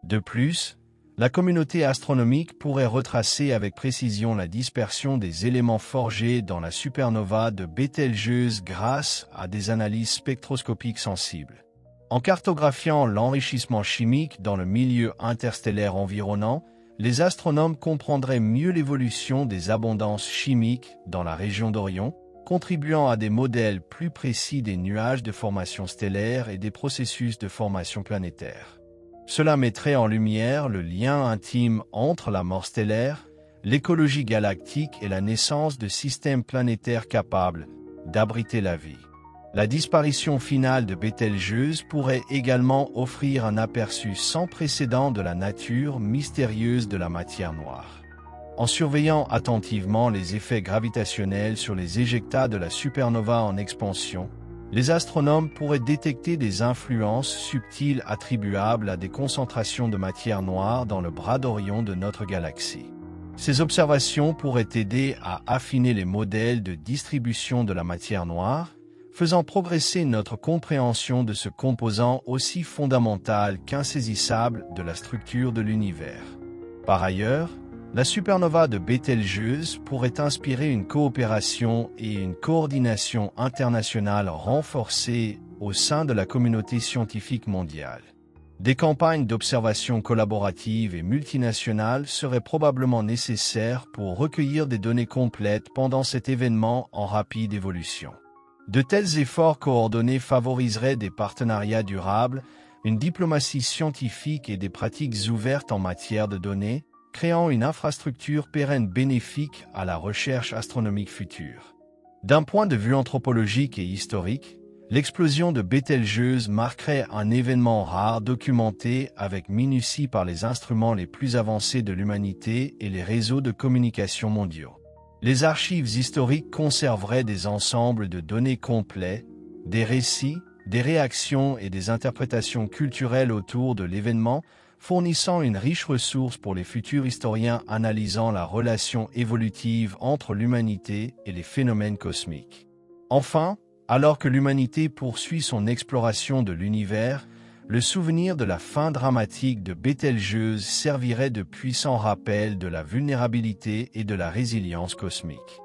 De plus, la communauté astronomique pourrait retracer avec précision la dispersion des éléments forgés dans la supernova de Bételgeuse grâce à des analyses spectroscopiques sensibles. En cartographiant l'enrichissement chimique dans le milieu interstellaire environnant, les astronomes comprendraient mieux l'évolution des abondances chimiques dans la région d'Orion, contribuant à des modèles plus précis des nuages de formation stellaire et des processus de formation planétaire. Cela mettrait en lumière le lien intime entre la mort stellaire, l'écologie galactique et la naissance de systèmes planétaires capables d'abriter la vie. La disparition finale de Bételgeuse pourrait également offrir un aperçu sans précédent de la nature mystérieuse de la matière noire. En surveillant attentivement les effets gravitationnels sur les éjectats de la supernova en expansion, les astronomes pourraient détecter des influences subtiles attribuables à des concentrations de matière noire dans le bras d'Orion de notre galaxie. Ces observations pourraient aider à affiner les modèles de distribution de la matière noire, faisant progresser notre compréhension de ce composant aussi fondamental qu'insaisissable de la structure de l'univers. Par ailleurs, la supernova de Bételgeuse pourrait inspirer une coopération et une coordination internationale renforcées au sein de la communauté scientifique mondiale. Des campagnes d'observation collaboratives et multinationales seraient probablement nécessaires pour recueillir des données complètes pendant cet événement en rapide évolution. De tels efforts coordonnés favoriseraient des partenariats durables, une diplomatie scientifique et des pratiques ouvertes en matière de données, créant une infrastructure pérenne bénéfique à la recherche astronomique future. D'un point de vue anthropologique et historique, l'explosion de Bételgeuse marquerait un événement rare documenté avec minutie par les instruments les plus avancés de l'humanité et les réseaux de communication mondiaux. Les archives historiques conserveraient des ensembles de données complets, des récits, des réactions et des interprétations culturelles autour de l'événement, fournissant une riche ressource pour les futurs historiens analysant la relation évolutive entre l'humanité et les phénomènes cosmiques. Enfin, alors que l'humanité poursuit son exploration de l'univers, le souvenir de la fin dramatique de Bételgeuse servirait de puissant rappel de la vulnérabilité et de la résilience cosmique.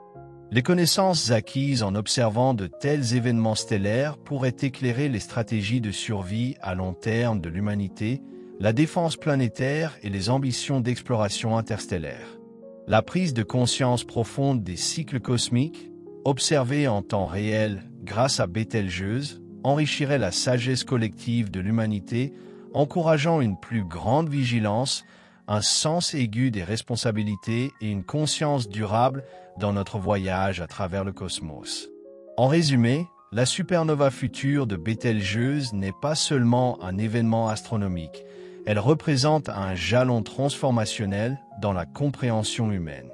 Les connaissances acquises en observant de tels événements stellaires pourraient éclairer les stratégies de survie à long terme de l'humanité, la défense planétaire et les ambitions d'exploration interstellaire. La prise de conscience profonde des cycles cosmiques, observée en temps réel grâce à Bételgeuse, enrichirait la sagesse collective de l'humanité, encourageant une plus grande vigilance, un sens aigu des responsabilités et une conscience durable dans notre voyage à travers le cosmos. En résumé, la supernova future de Bételgeuse n'est pas seulement un événement astronomique, elle représente un jalon transformationnel dans la compréhension humaine.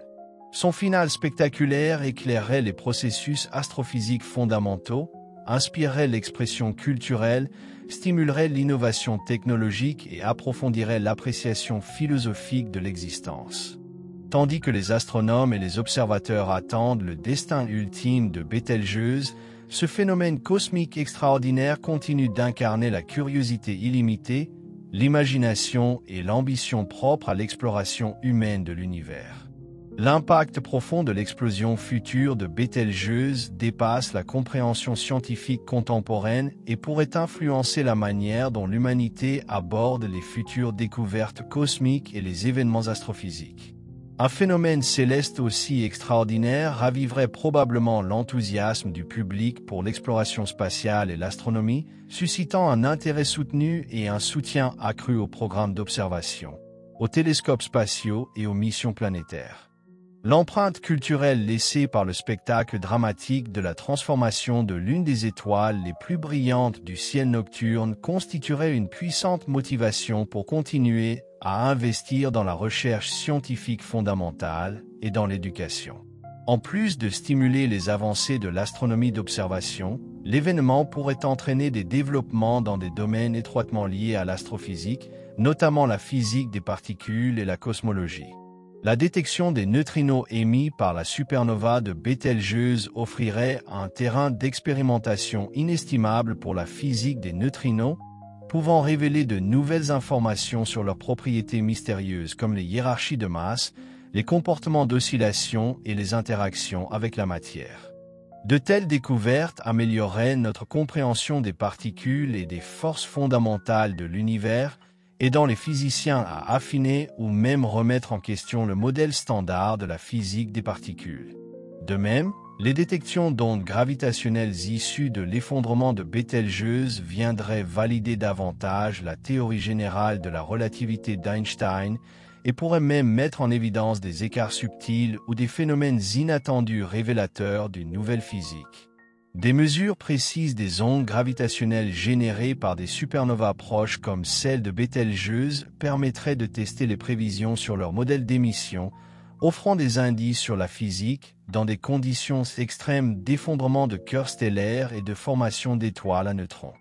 Son final spectaculaire éclairerait les processus astrophysiques fondamentaux, inspirerait l'expression culturelle, stimulerait l'innovation technologique et approfondirait l'appréciation philosophique de l'existence. Tandis que les astronomes et les observateurs attendent le destin ultime de Bételgeuse, ce phénomène cosmique extraordinaire continue d'incarner la curiosité illimitée, l'imagination et l'ambition propre à l'exploration humaine de l'univers. L'impact profond de l'explosion future de Bételgeuse dépasse la compréhension scientifique contemporaine et pourrait influencer la manière dont l'humanité aborde les futures découvertes cosmiques et les événements astrophysiques. Un phénomène céleste aussi extraordinaire raviverait probablement l'enthousiasme du public pour l'exploration spatiale et l'astronomie, suscitant un intérêt soutenu et un soutien accru aux programmes d'observation, aux télescopes spatiaux et aux missions planétaires. L'empreinte culturelle laissée par le spectacle dramatique de la transformation de l'une des étoiles les plus brillantes du ciel nocturne constituerait une puissante motivation pour continuer à investir dans la recherche scientifique fondamentale et dans l'éducation. En plus de stimuler les avancées de l'astronomie d'observation, l'événement pourrait entraîner des développements dans des domaines étroitement liés à l'astrophysique, notamment la physique des particules et la cosmologie. La détection des neutrinos émis par la supernova de Bételgeuse offrirait un terrain d'expérimentation inestimable pour la physique des neutrinos, pouvant révéler de nouvelles informations sur leurs propriétés mystérieuses comme les hiérarchies de masse, les comportements d'oscillation et les interactions avec la matière. De telles découvertes amélioreraient notre compréhension des particules et des forces fondamentales de l'univers, aidant les physiciens à affiner ou même remettre en question le modèle standard de la physique des particules. De même, les détections d'ondes gravitationnelles issues de l'effondrement de Bételgeuse viendraient valider davantage la théorie générale de la relativité d'Einstein et pourraient même mettre en évidence des écarts subtils ou des phénomènes inattendus révélateurs d'une nouvelle physique. Des mesures précises des ondes gravitationnelles générées par des supernovas proches comme celle de Bételgeuse permettraient de tester les prévisions sur leur modèle d'émission, offrant des indices sur la physique dans des conditions extrêmes d'effondrement de cœurs stellaires et de formation d'étoiles à neutrons.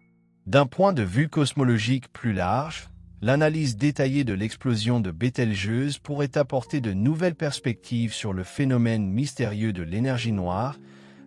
D'un point de vue cosmologique plus large, l'analyse détaillée de l'explosion de Bételgeuse pourrait apporter de nouvelles perspectives sur le phénomène mystérieux de l'énergie noire,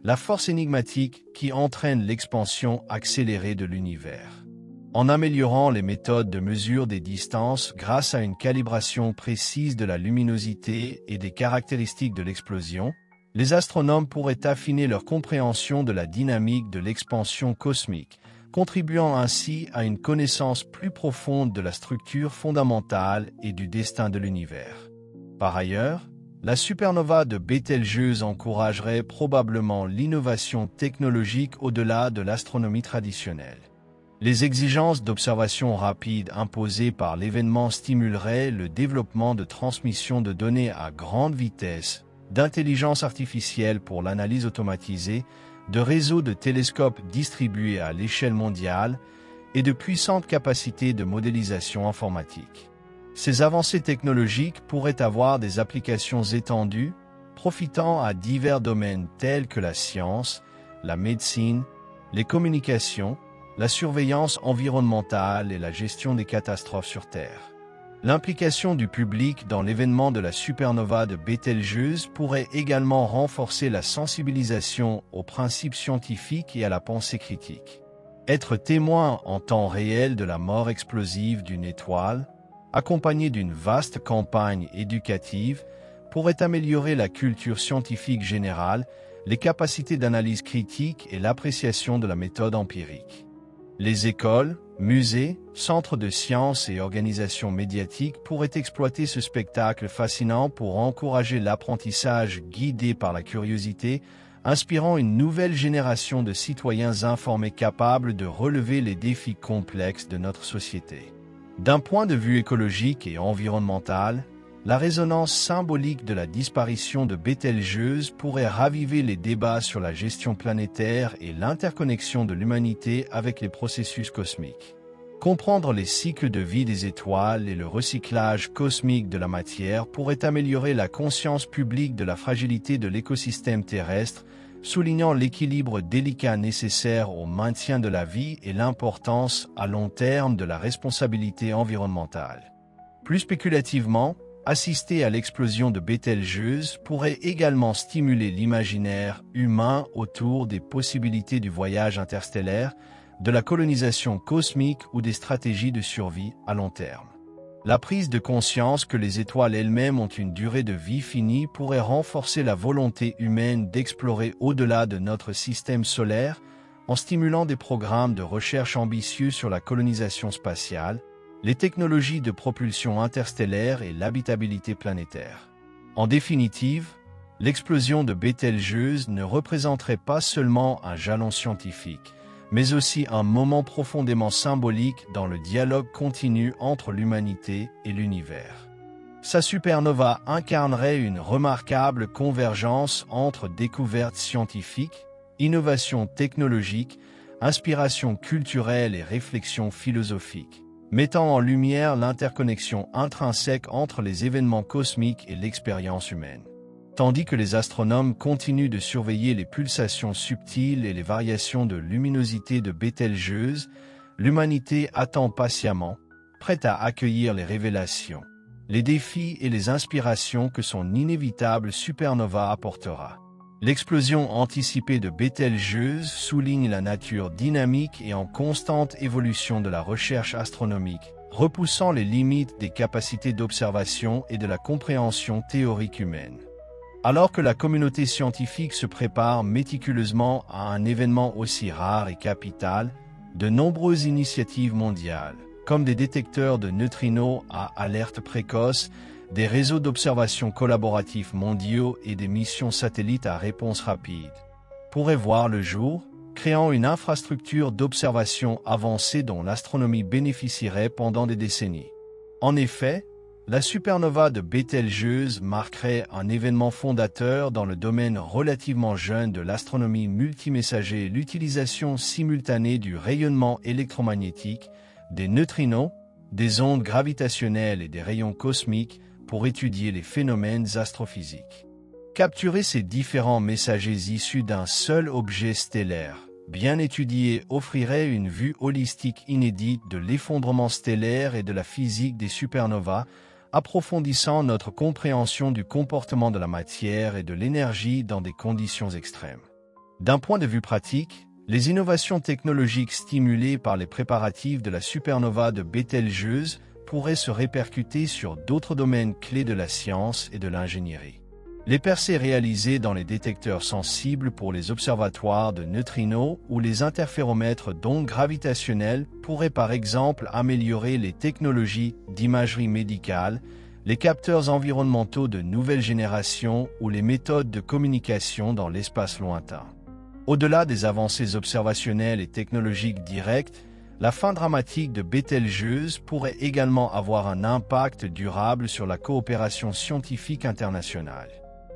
la force énigmatique qui entraîne l'expansion accélérée de l'univers. En améliorant les méthodes de mesure des distances grâce à une calibration précise de la luminosité et des caractéristiques de l'explosion, les astronomes pourraient affiner leur compréhension de la dynamique de l'expansion cosmique, contribuant ainsi à une connaissance plus profonde de la structure fondamentale et du destin de l'univers. Par ailleurs, la supernova de Bételgeuse encouragerait probablement l'innovation technologique au-delà de l'astronomie traditionnelle. Les exigences d'observation rapide imposées par l'événement stimuleraient le développement de transmissions de données à grande vitesse, d'intelligence artificielle pour l'analyse automatisée, de réseaux de télescopes distribués à l'échelle mondiale et de puissantes capacités de modélisation informatique. Ces avancées technologiques pourraient avoir des applications étendues, profitant à divers domaines tels que la science, la médecine, les communications, la surveillance environnementale et la gestion des catastrophes sur Terre. L'implication du public dans l'événement de la supernova de Bételgeuse pourrait également renforcer la sensibilisation aux principes scientifiques et à la pensée critique. Être témoin en temps réel de la mort explosive d'une étoile, accompagné d'une vaste campagne éducative, pourrait améliorer la culture scientifique générale, les capacités d'analyse critique et l'appréciation de la méthode empirique. Les écoles, musées, centres de sciences et organisations médiatiques pourraient exploiter ce spectacle fascinant pour encourager l'apprentissage guidé par la curiosité, inspirant une nouvelle génération de citoyens informés capables de relever les défis complexes de notre société. D'un point de vue écologique et environnemental, la résonance symbolique de la disparition de Bételgeuse pourrait raviver les débats sur la gestion planétaire et l'interconnexion de l'humanité avec les processus cosmiques. Comprendre les cycles de vie des étoiles et le recyclage cosmique de la matière pourrait améliorer la conscience publique de la fragilité de l'écosystème terrestre, soulignant l'équilibre délicat nécessaire au maintien de la vie et l'importance à long terme de la responsabilité environnementale. Plus spéculativement, assister à l'explosion de Bételgeuse pourrait également stimuler l'imaginaire humain autour des possibilités du voyage interstellaire, de la colonisation cosmique ou des stratégies de survie à long terme. La prise de conscience que les étoiles elles-mêmes ont une durée de vie finie pourrait renforcer la volonté humaine d'explorer au-delà de notre système solaire en stimulant des programmes de recherche ambitieux sur la colonisation spatiale, les technologies de propulsion interstellaire et l'habitabilité planétaire. En définitive, l'explosion de Bételgeuse ne représenterait pas seulement un jalon scientifique, mais aussi un moment profondément symbolique dans le dialogue continu entre l'humanité et l'univers. Sa supernova incarnerait une remarquable convergence entre découvertes scientifiques, innovations technologiques, inspiration culturelle et réflexion philosophique, mettant en lumière l'interconnexion intrinsèque entre les événements cosmiques et l'expérience humaine. Tandis que les astronomes continuent de surveiller les pulsations subtiles et les variations de luminosité de Bételgeuse, l'humanité attend patiemment, prête à accueillir les révélations, les défis et les inspirations que son inévitable supernova apportera. L'explosion anticipée de Bételgeuse souligne la nature dynamique et en constante évolution de la recherche astronomique, repoussant les limites des capacités d'observation et de la compréhension théorique humaine. Alors que la communauté scientifique se prépare méticuleusement à un événement aussi rare et capital, de nombreuses initiatives mondiales, comme des détecteurs de neutrinos à alerte précoce, des réseaux d'observation collaboratifs mondiaux et des missions satellites à réponse rapide, pourraient voir le jour, créant une infrastructure d'observation avancée dont l'astronomie bénéficierait pendant des décennies. En effet, la supernova de Bételgeuse marquerait un événement fondateur dans le domaine relativement jeune de l'astronomie multimessager, l'utilisation simultanée du rayonnement électromagnétique, des neutrinos, des ondes gravitationnelles et des rayons cosmiques pour étudier les phénomènes astrophysiques. Capturer ces différents messagers issus d'un seul objet stellaire, bien étudié, offrirait une vue holistique inédite de l'effondrement stellaire et de la physique des supernovas, approfondissant notre compréhension du comportement de la matière et de l'énergie dans des conditions extrêmes. D'un point de vue pratique, les innovations technologiques stimulées par les préparatifs de la supernova de Bételgeuse pourraient se répercuter sur d'autres domaines clés de la science et de l'ingénierie. Les percées réalisées dans les détecteurs sensibles pour les observatoires de neutrinos ou les interféromètres d'ondes gravitationnelles pourraient par exemple améliorer les technologies d'imagerie médicale, les capteurs environnementaux de nouvelle génération ou les méthodes de communication dans l'espace lointain. Au-delà des avancées observationnelles et technologiques directes, la fin dramatique de Bételgeuse pourrait également avoir un impact durable sur la coopération scientifique internationale.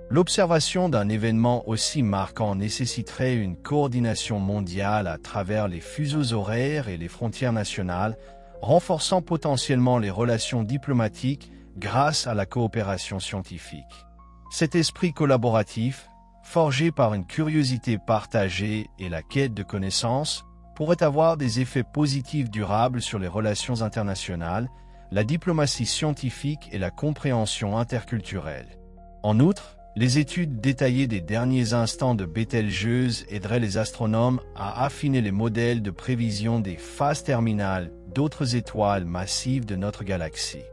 L'observation d'un événement aussi marquant nécessiterait une coordination mondiale à travers les fuseaux horaires et les frontières nationales, renforçant potentiellement les relations diplomatiques grâce à la coopération scientifique. Cet esprit collaboratif, forgé par une curiosité partagée et la quête de connaissances, pourrait avoir des effets positifs durables sur les relations internationales, la diplomatie scientifique et la compréhension interculturelle. En outre, les études détaillées des derniers instants de Bételgeuse aideraient les astronomes à affiner les modèles de prévision des phases terminales d'autres étoiles massives de notre galaxie.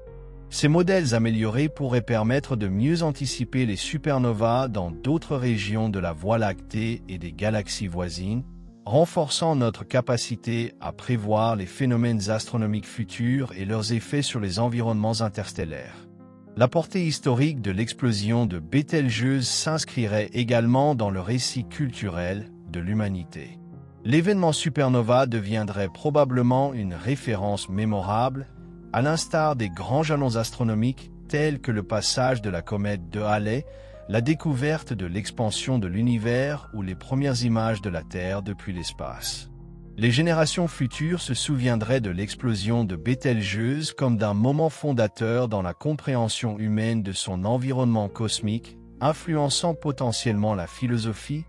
Ces modèles améliorés pourraient permettre de mieux anticiper les supernovas dans d'autres régions de la Voie lactée et des galaxies voisines, renforçant notre capacité à prévoir les phénomènes astronomiques futurs et leurs effets sur les environnements interstellaires. La portée historique de l'explosion de Bételgeuse s'inscrirait également dans le récit culturel de l'humanité. L'événement supernova deviendrait probablement une référence mémorable, à l'instar des grands jalons astronomiques tels que le passage de la comète de Halley, la découverte de l'expansion de l'univers ou les premières images de la Terre depuis l'espace. Les générations futures se souviendraient de l'explosion de Bételgeuse comme d'un moment fondateur dans la compréhension humaine de son environnement cosmique, influençant potentiellement la philosophie,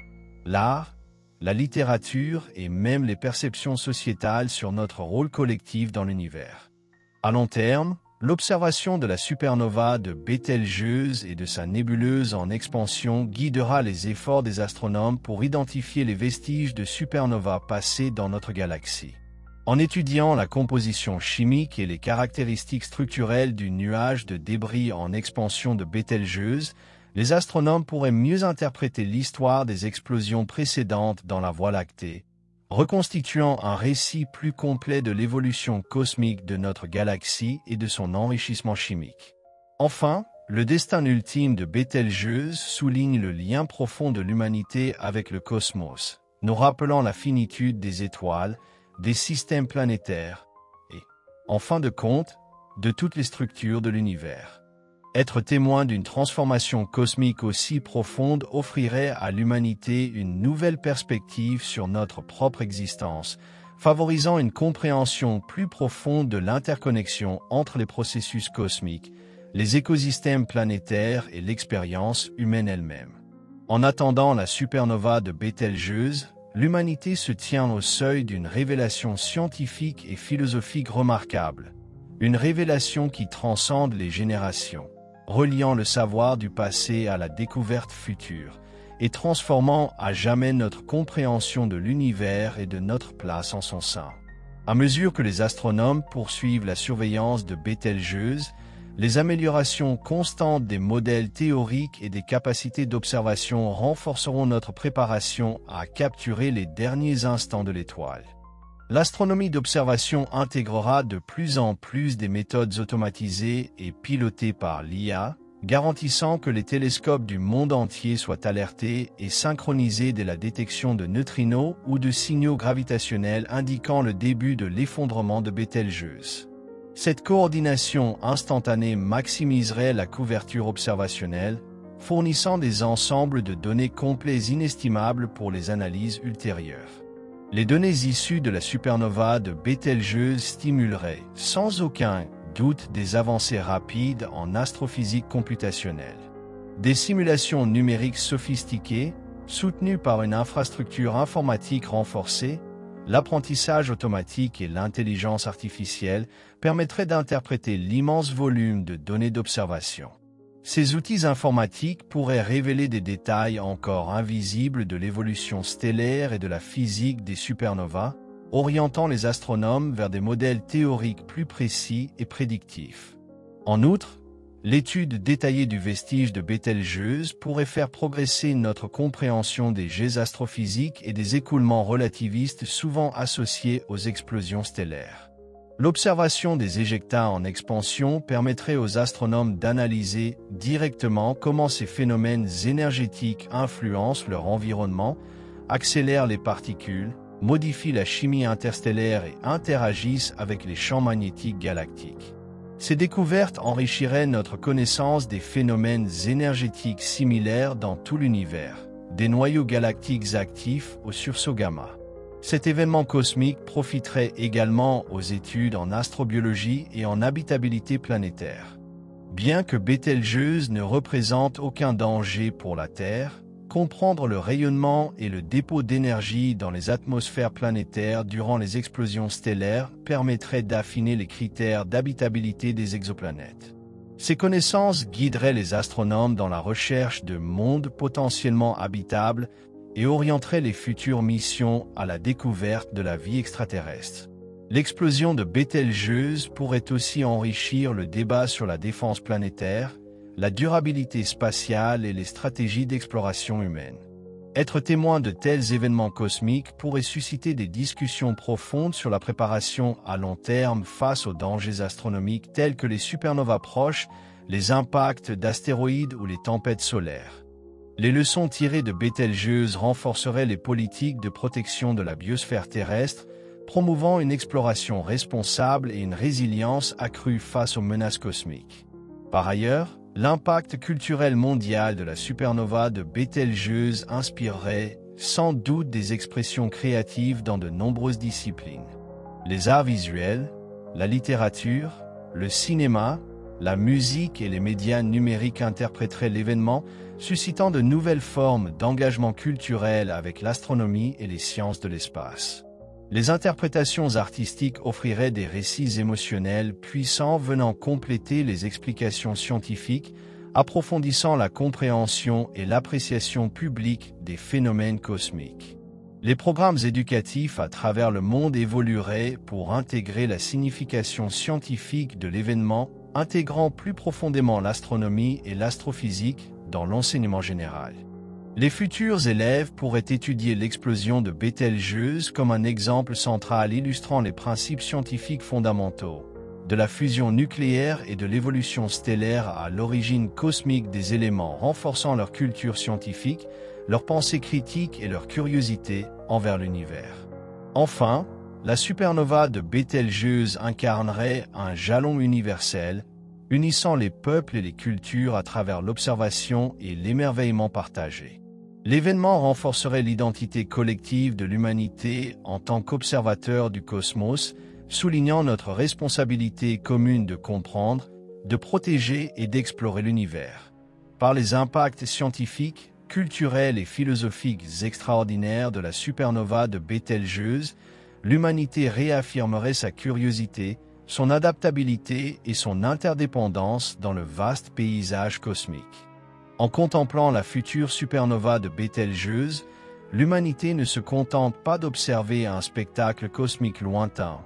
l'art, la littérature et même les perceptions sociétales sur notre rôle collectif dans l'univers. À long terme, l'observation de la supernova de Bételgeuse et de sa nébuleuse en expansion guidera les efforts des astronomes pour identifier les vestiges de supernovas passées dans notre galaxie. En étudiant la composition chimique et les caractéristiques structurelles du nuage de débris en expansion de Bételgeuse, les astronomes pourraient mieux interpréter l'histoire des explosions précédentes dans la Voie lactée, reconstituant un récit plus complet de l'évolution cosmique de notre galaxie et de son enrichissement chimique. Enfin, Le destin ultime de Bételgeuse souligne le lien profond de l'humanité avec le cosmos, nous rappelant la finitude des étoiles, des systèmes planétaires et, en fin de compte, de toutes les structures de l'univers. Être témoin d'une transformation cosmique aussi profonde offrirait à l'humanité une nouvelle perspective sur notre propre existence, favorisant une compréhension plus profonde de l'interconnexion entre les processus cosmiques, les écosystèmes planétaires et l'expérience humaine elle-même. En attendant la supernova de Bételgeuse, l'humanité se tient au seuil d'une révélation scientifique et philosophique remarquable, une révélation qui transcende les générations, reliant le savoir du passé à la découverte future et transformant à jamais notre compréhension de l'univers et de notre place en son sein. À mesure que les astronomes poursuivent la surveillance de Bételgeuse, les améliorations constantes des modèles théoriques et des capacités d'observation renforceront notre préparation à capturer les derniers instants de l'étoile. L'astronomie d'observation intégrera de plus en plus des méthodes automatisées et pilotées par l'IA, garantissant que les télescopes du monde entier soient alertés et synchronisés dès la détection de neutrinos ou de signaux gravitationnels indiquant le début de l'effondrement de Bételgeuse. Cette coordination instantanée maximiserait la couverture observationnelle, fournissant des ensembles de données complets inestimables pour les analyses ultérieures. Les données issues de la supernova de Bételgeuse stimuleraient, sans aucun doute, des avancées rapides en astrophysique computationnelle. Des simulations numériques sophistiquées, soutenues par une infrastructure informatique renforcée, l'apprentissage automatique et l'intelligence artificielle permettraient d'interpréter l'immense volume de données d'observation. Ces outils informatiques pourraient révéler des détails encore invisibles de l'évolution stellaire et de la physique des supernovas, orientant les astronomes vers des modèles théoriques plus précis et prédictifs. En outre, l'étude détaillée du vestige de Bételgeuse pourrait faire progresser notre compréhension des jets astrophysiques et des écoulements relativistes souvent associés aux explosions stellaires. L'observation des éjectats en expansion permettrait aux astronomes d'analyser directement comment ces phénomènes énergétiques influencent leur environnement, accélèrent les particules, modifient la chimie interstellaire et interagissent avec les champs magnétiques galactiques. Ces découvertes enrichiraient notre connaissance des phénomènes énergétiques similaires dans tout l'univers, des noyaux galactiques actifs au sursaut gamma. Cet événement cosmique profiterait également aux études en astrobiologie et en habitabilité planétaire. Bien que Bételgeuse ne représente aucun danger pour la Terre, comprendre le rayonnement et le dépôt d'énergie dans les atmosphères planétaires durant les explosions stellaires permettrait d'affiner les critères d'habitabilité des exoplanètes. Ces connaissances guideraient les astronomes dans la recherche de mondes potentiellement habitables et orienterait les futures missions à la découverte de la vie extraterrestre. L'explosion de Bételgeuse pourrait aussi enrichir le débat sur la défense planétaire, la durabilité spatiale et les stratégies d'exploration humaine. Être témoin de tels événements cosmiques pourrait susciter des discussions profondes sur la préparation à long terme face aux dangers astronomiques tels que les supernovas proches, les impacts d'astéroïdes ou les tempêtes solaires. Les leçons tirées de Bételgeuse renforceraient les politiques de protection de la biosphère terrestre, promouvant une exploration responsable et une résilience accrue face aux menaces cosmiques. Par ailleurs, l'impact culturel mondial de la supernova de Bételgeuse inspirerait sans doute des expressions créatives dans de nombreuses disciplines. Les arts visuels, la littérature, le cinéma, la musique et les médias numériques interpréteraient l'événement, suscitant de nouvelles formes d'engagement culturel avec l'astronomie et les sciences de l'espace. Les interprétations artistiques offriraient des récits émotionnels puissants venant compléter les explications scientifiques, approfondissant la compréhension et l'appréciation publique des phénomènes cosmiques. Les programmes éducatifs à travers le monde évolueraient pour intégrer la signification scientifique de l'événement, intégrant plus profondément l'astronomie et l'astrophysique dans l'enseignement général. Les futurs élèves pourraient étudier l'explosion de Bételgeuse comme un exemple central illustrant les principes scientifiques fondamentaux. de la fusion nucléaire et de l'évolution stellaire à l'origine cosmique des éléments renforçant leur culture scientifique, leur pensée critique et leur curiosité envers l'univers. Enfin, la supernova de Bételgeuse incarnerait un jalon universel, unissant les peuples et les cultures à travers l'observation et l'émerveillement partagé. L'événement renforcerait l'identité collective de l'humanité en tant qu'observateur du cosmos, soulignant notre responsabilité commune de comprendre, de protéger et d'explorer l'univers. Par les impacts scientifiques, culturels et philosophiques extraordinaires de la supernova de Bételgeuse, l'humanité réaffirmerait sa curiosité, son adaptabilité et son interdépendance dans le vaste paysage cosmique. En contemplant la future supernova de Bételgeuse, l'humanité ne se contente pas d'observer un spectacle cosmique lointain.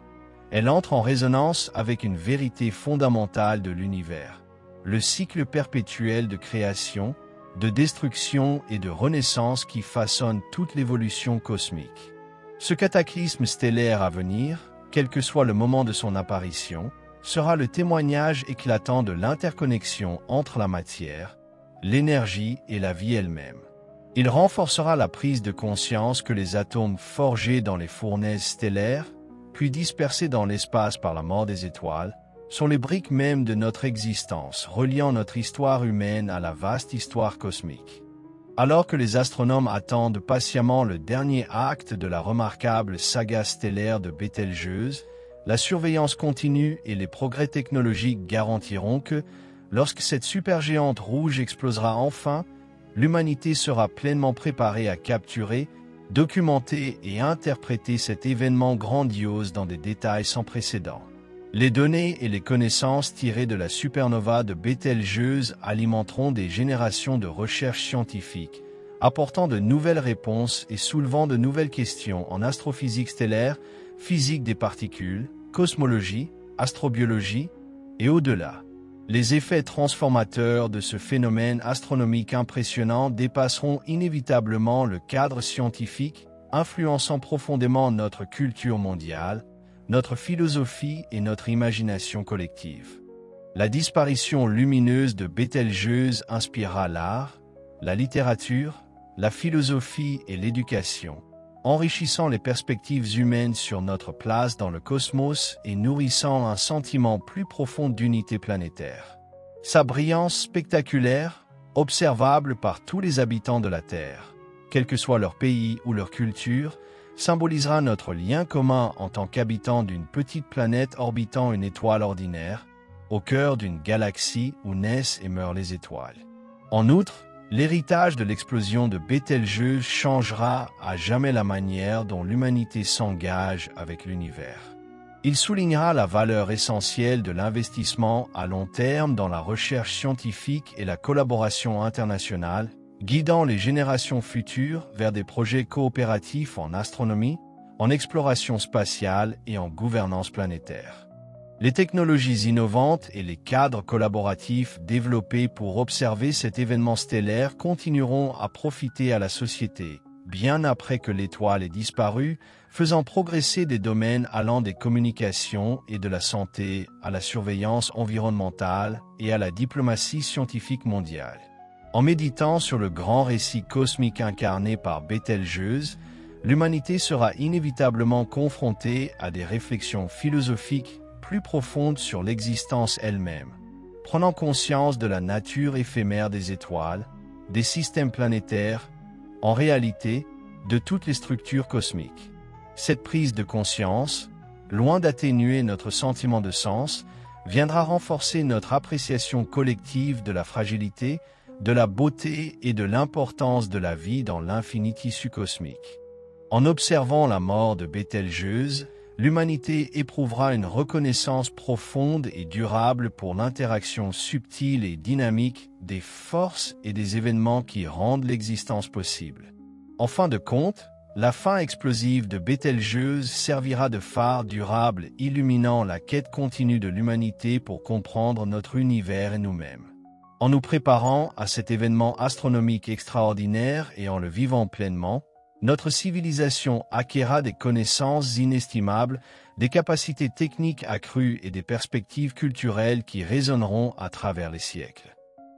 Elle entre en résonance avec une vérité fondamentale de l'univers, le cycle perpétuel de création, de destruction et de renaissance qui façonne toute l'évolution cosmique. Ce cataclysme stellaire à venir, quel que soit le moment de son apparition, sera le témoignage éclatant de l'interconnexion entre la matière, l'énergie et la vie elle-même. Il renforcera la prise de conscience que les atomes forgés dans les fournaises stellaires, puis dispersés dans l'espace par la mort des étoiles, sont les briques mêmes de notre existence, reliant notre histoire humaine à la vaste histoire cosmique. Alors que les astronomes attendent patiemment le dernier acte de la remarquable saga stellaire de Bételgeuse, la surveillance continue et les progrès technologiques garantiront que, lorsque cette supergéante rouge explosera enfin, l'humanité sera pleinement préparée à capturer, documenter et interpréter cet événement grandiose dans des détails sans précédent. Les données et les connaissances tirées de la supernova de Bételgeuse alimenteront des générations de recherches scientifiques, apportant de nouvelles réponses et soulevant de nouvelles questions en astrophysique stellaire, physique des particules, cosmologie, astrobiologie et au-delà. Les effets transformateurs de ce phénomène astronomique impressionnant dépasseront inévitablement le cadre scientifique, influençant profondément notre culture mondiale, notre philosophie et notre imagination collective. La disparition lumineuse de Bételgeuse inspirera l'art, la littérature, la philosophie et l'éducation, enrichissant les perspectives humaines sur notre place dans le cosmos et nourrissant un sentiment plus profond d'unité planétaire. Sa brillance spectaculaire, observable par tous les habitants de la Terre, quel que soit leur pays ou leur culture, symbolisera notre lien commun en tant qu'habitants d'une petite planète orbitant une étoile ordinaire, au cœur d'une galaxie où naissent et meurent les étoiles. En outre, l'héritage de l'explosion de Bételgeuse changera à jamais la manière dont l'humanité s'engage avec l'univers. Il soulignera la valeur essentielle de l'investissement à long terme dans la recherche scientifique et la collaboration internationale, guidant les générations futures vers des projets coopératifs en astronomie, en exploration spatiale et en gouvernance planétaire. Les technologies innovantes et les cadres collaboratifs développés pour observer cet événement stellaire continueront à profiter à la société, bien après que l'étoile ait disparu, faisant progresser des domaines allant des communications et de la santé à la surveillance environnementale et à la diplomatie scientifique mondiale. En méditant sur le grand récit cosmique incarné par Bételgeuse, l'humanité sera inévitablement confrontée à des réflexions philosophiques plus profondes sur l'existence elle-même, prenant conscience de la nature éphémère des étoiles, des systèmes planétaires, en réalité, de toutes les structures cosmiques. Cette prise de conscience, loin d'atténuer notre sentiment de sens, viendra renforcer notre appréciation collective de la fragilité, de la beauté et de l'importance de la vie dans l'infini tissu cosmique. En observant la mort de Bételgeuse, l'humanité éprouvera une reconnaissance profonde et durable pour l'interaction subtile et dynamique des forces et des événements qui rendent l'existence possible. En fin de compte, la fin explosive de Bételgeuse servira de phare durable illuminant la quête continue de l'humanité pour comprendre notre univers et nous-mêmes. En nous préparant à cet événement astronomique extraordinaire et en le vivant pleinement, notre civilisation acquérera des connaissances inestimables, des capacités techniques accrues et des perspectives culturelles qui résonneront à travers les siècles.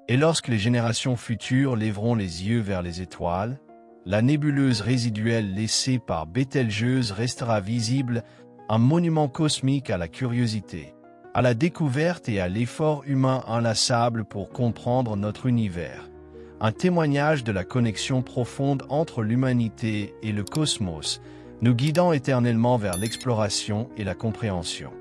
Et lorsque les générations futures lèveront les yeux vers les étoiles, la nébuleuse résiduelle laissée par Bételgeuse restera visible, un monument cosmique à la curiosité, à la découverte et à l'effort humain inlassable pour comprendre notre univers. Un témoignage de la connexion profonde entre l'humanité et le cosmos, nous guidant éternellement vers l'exploration et la compréhension.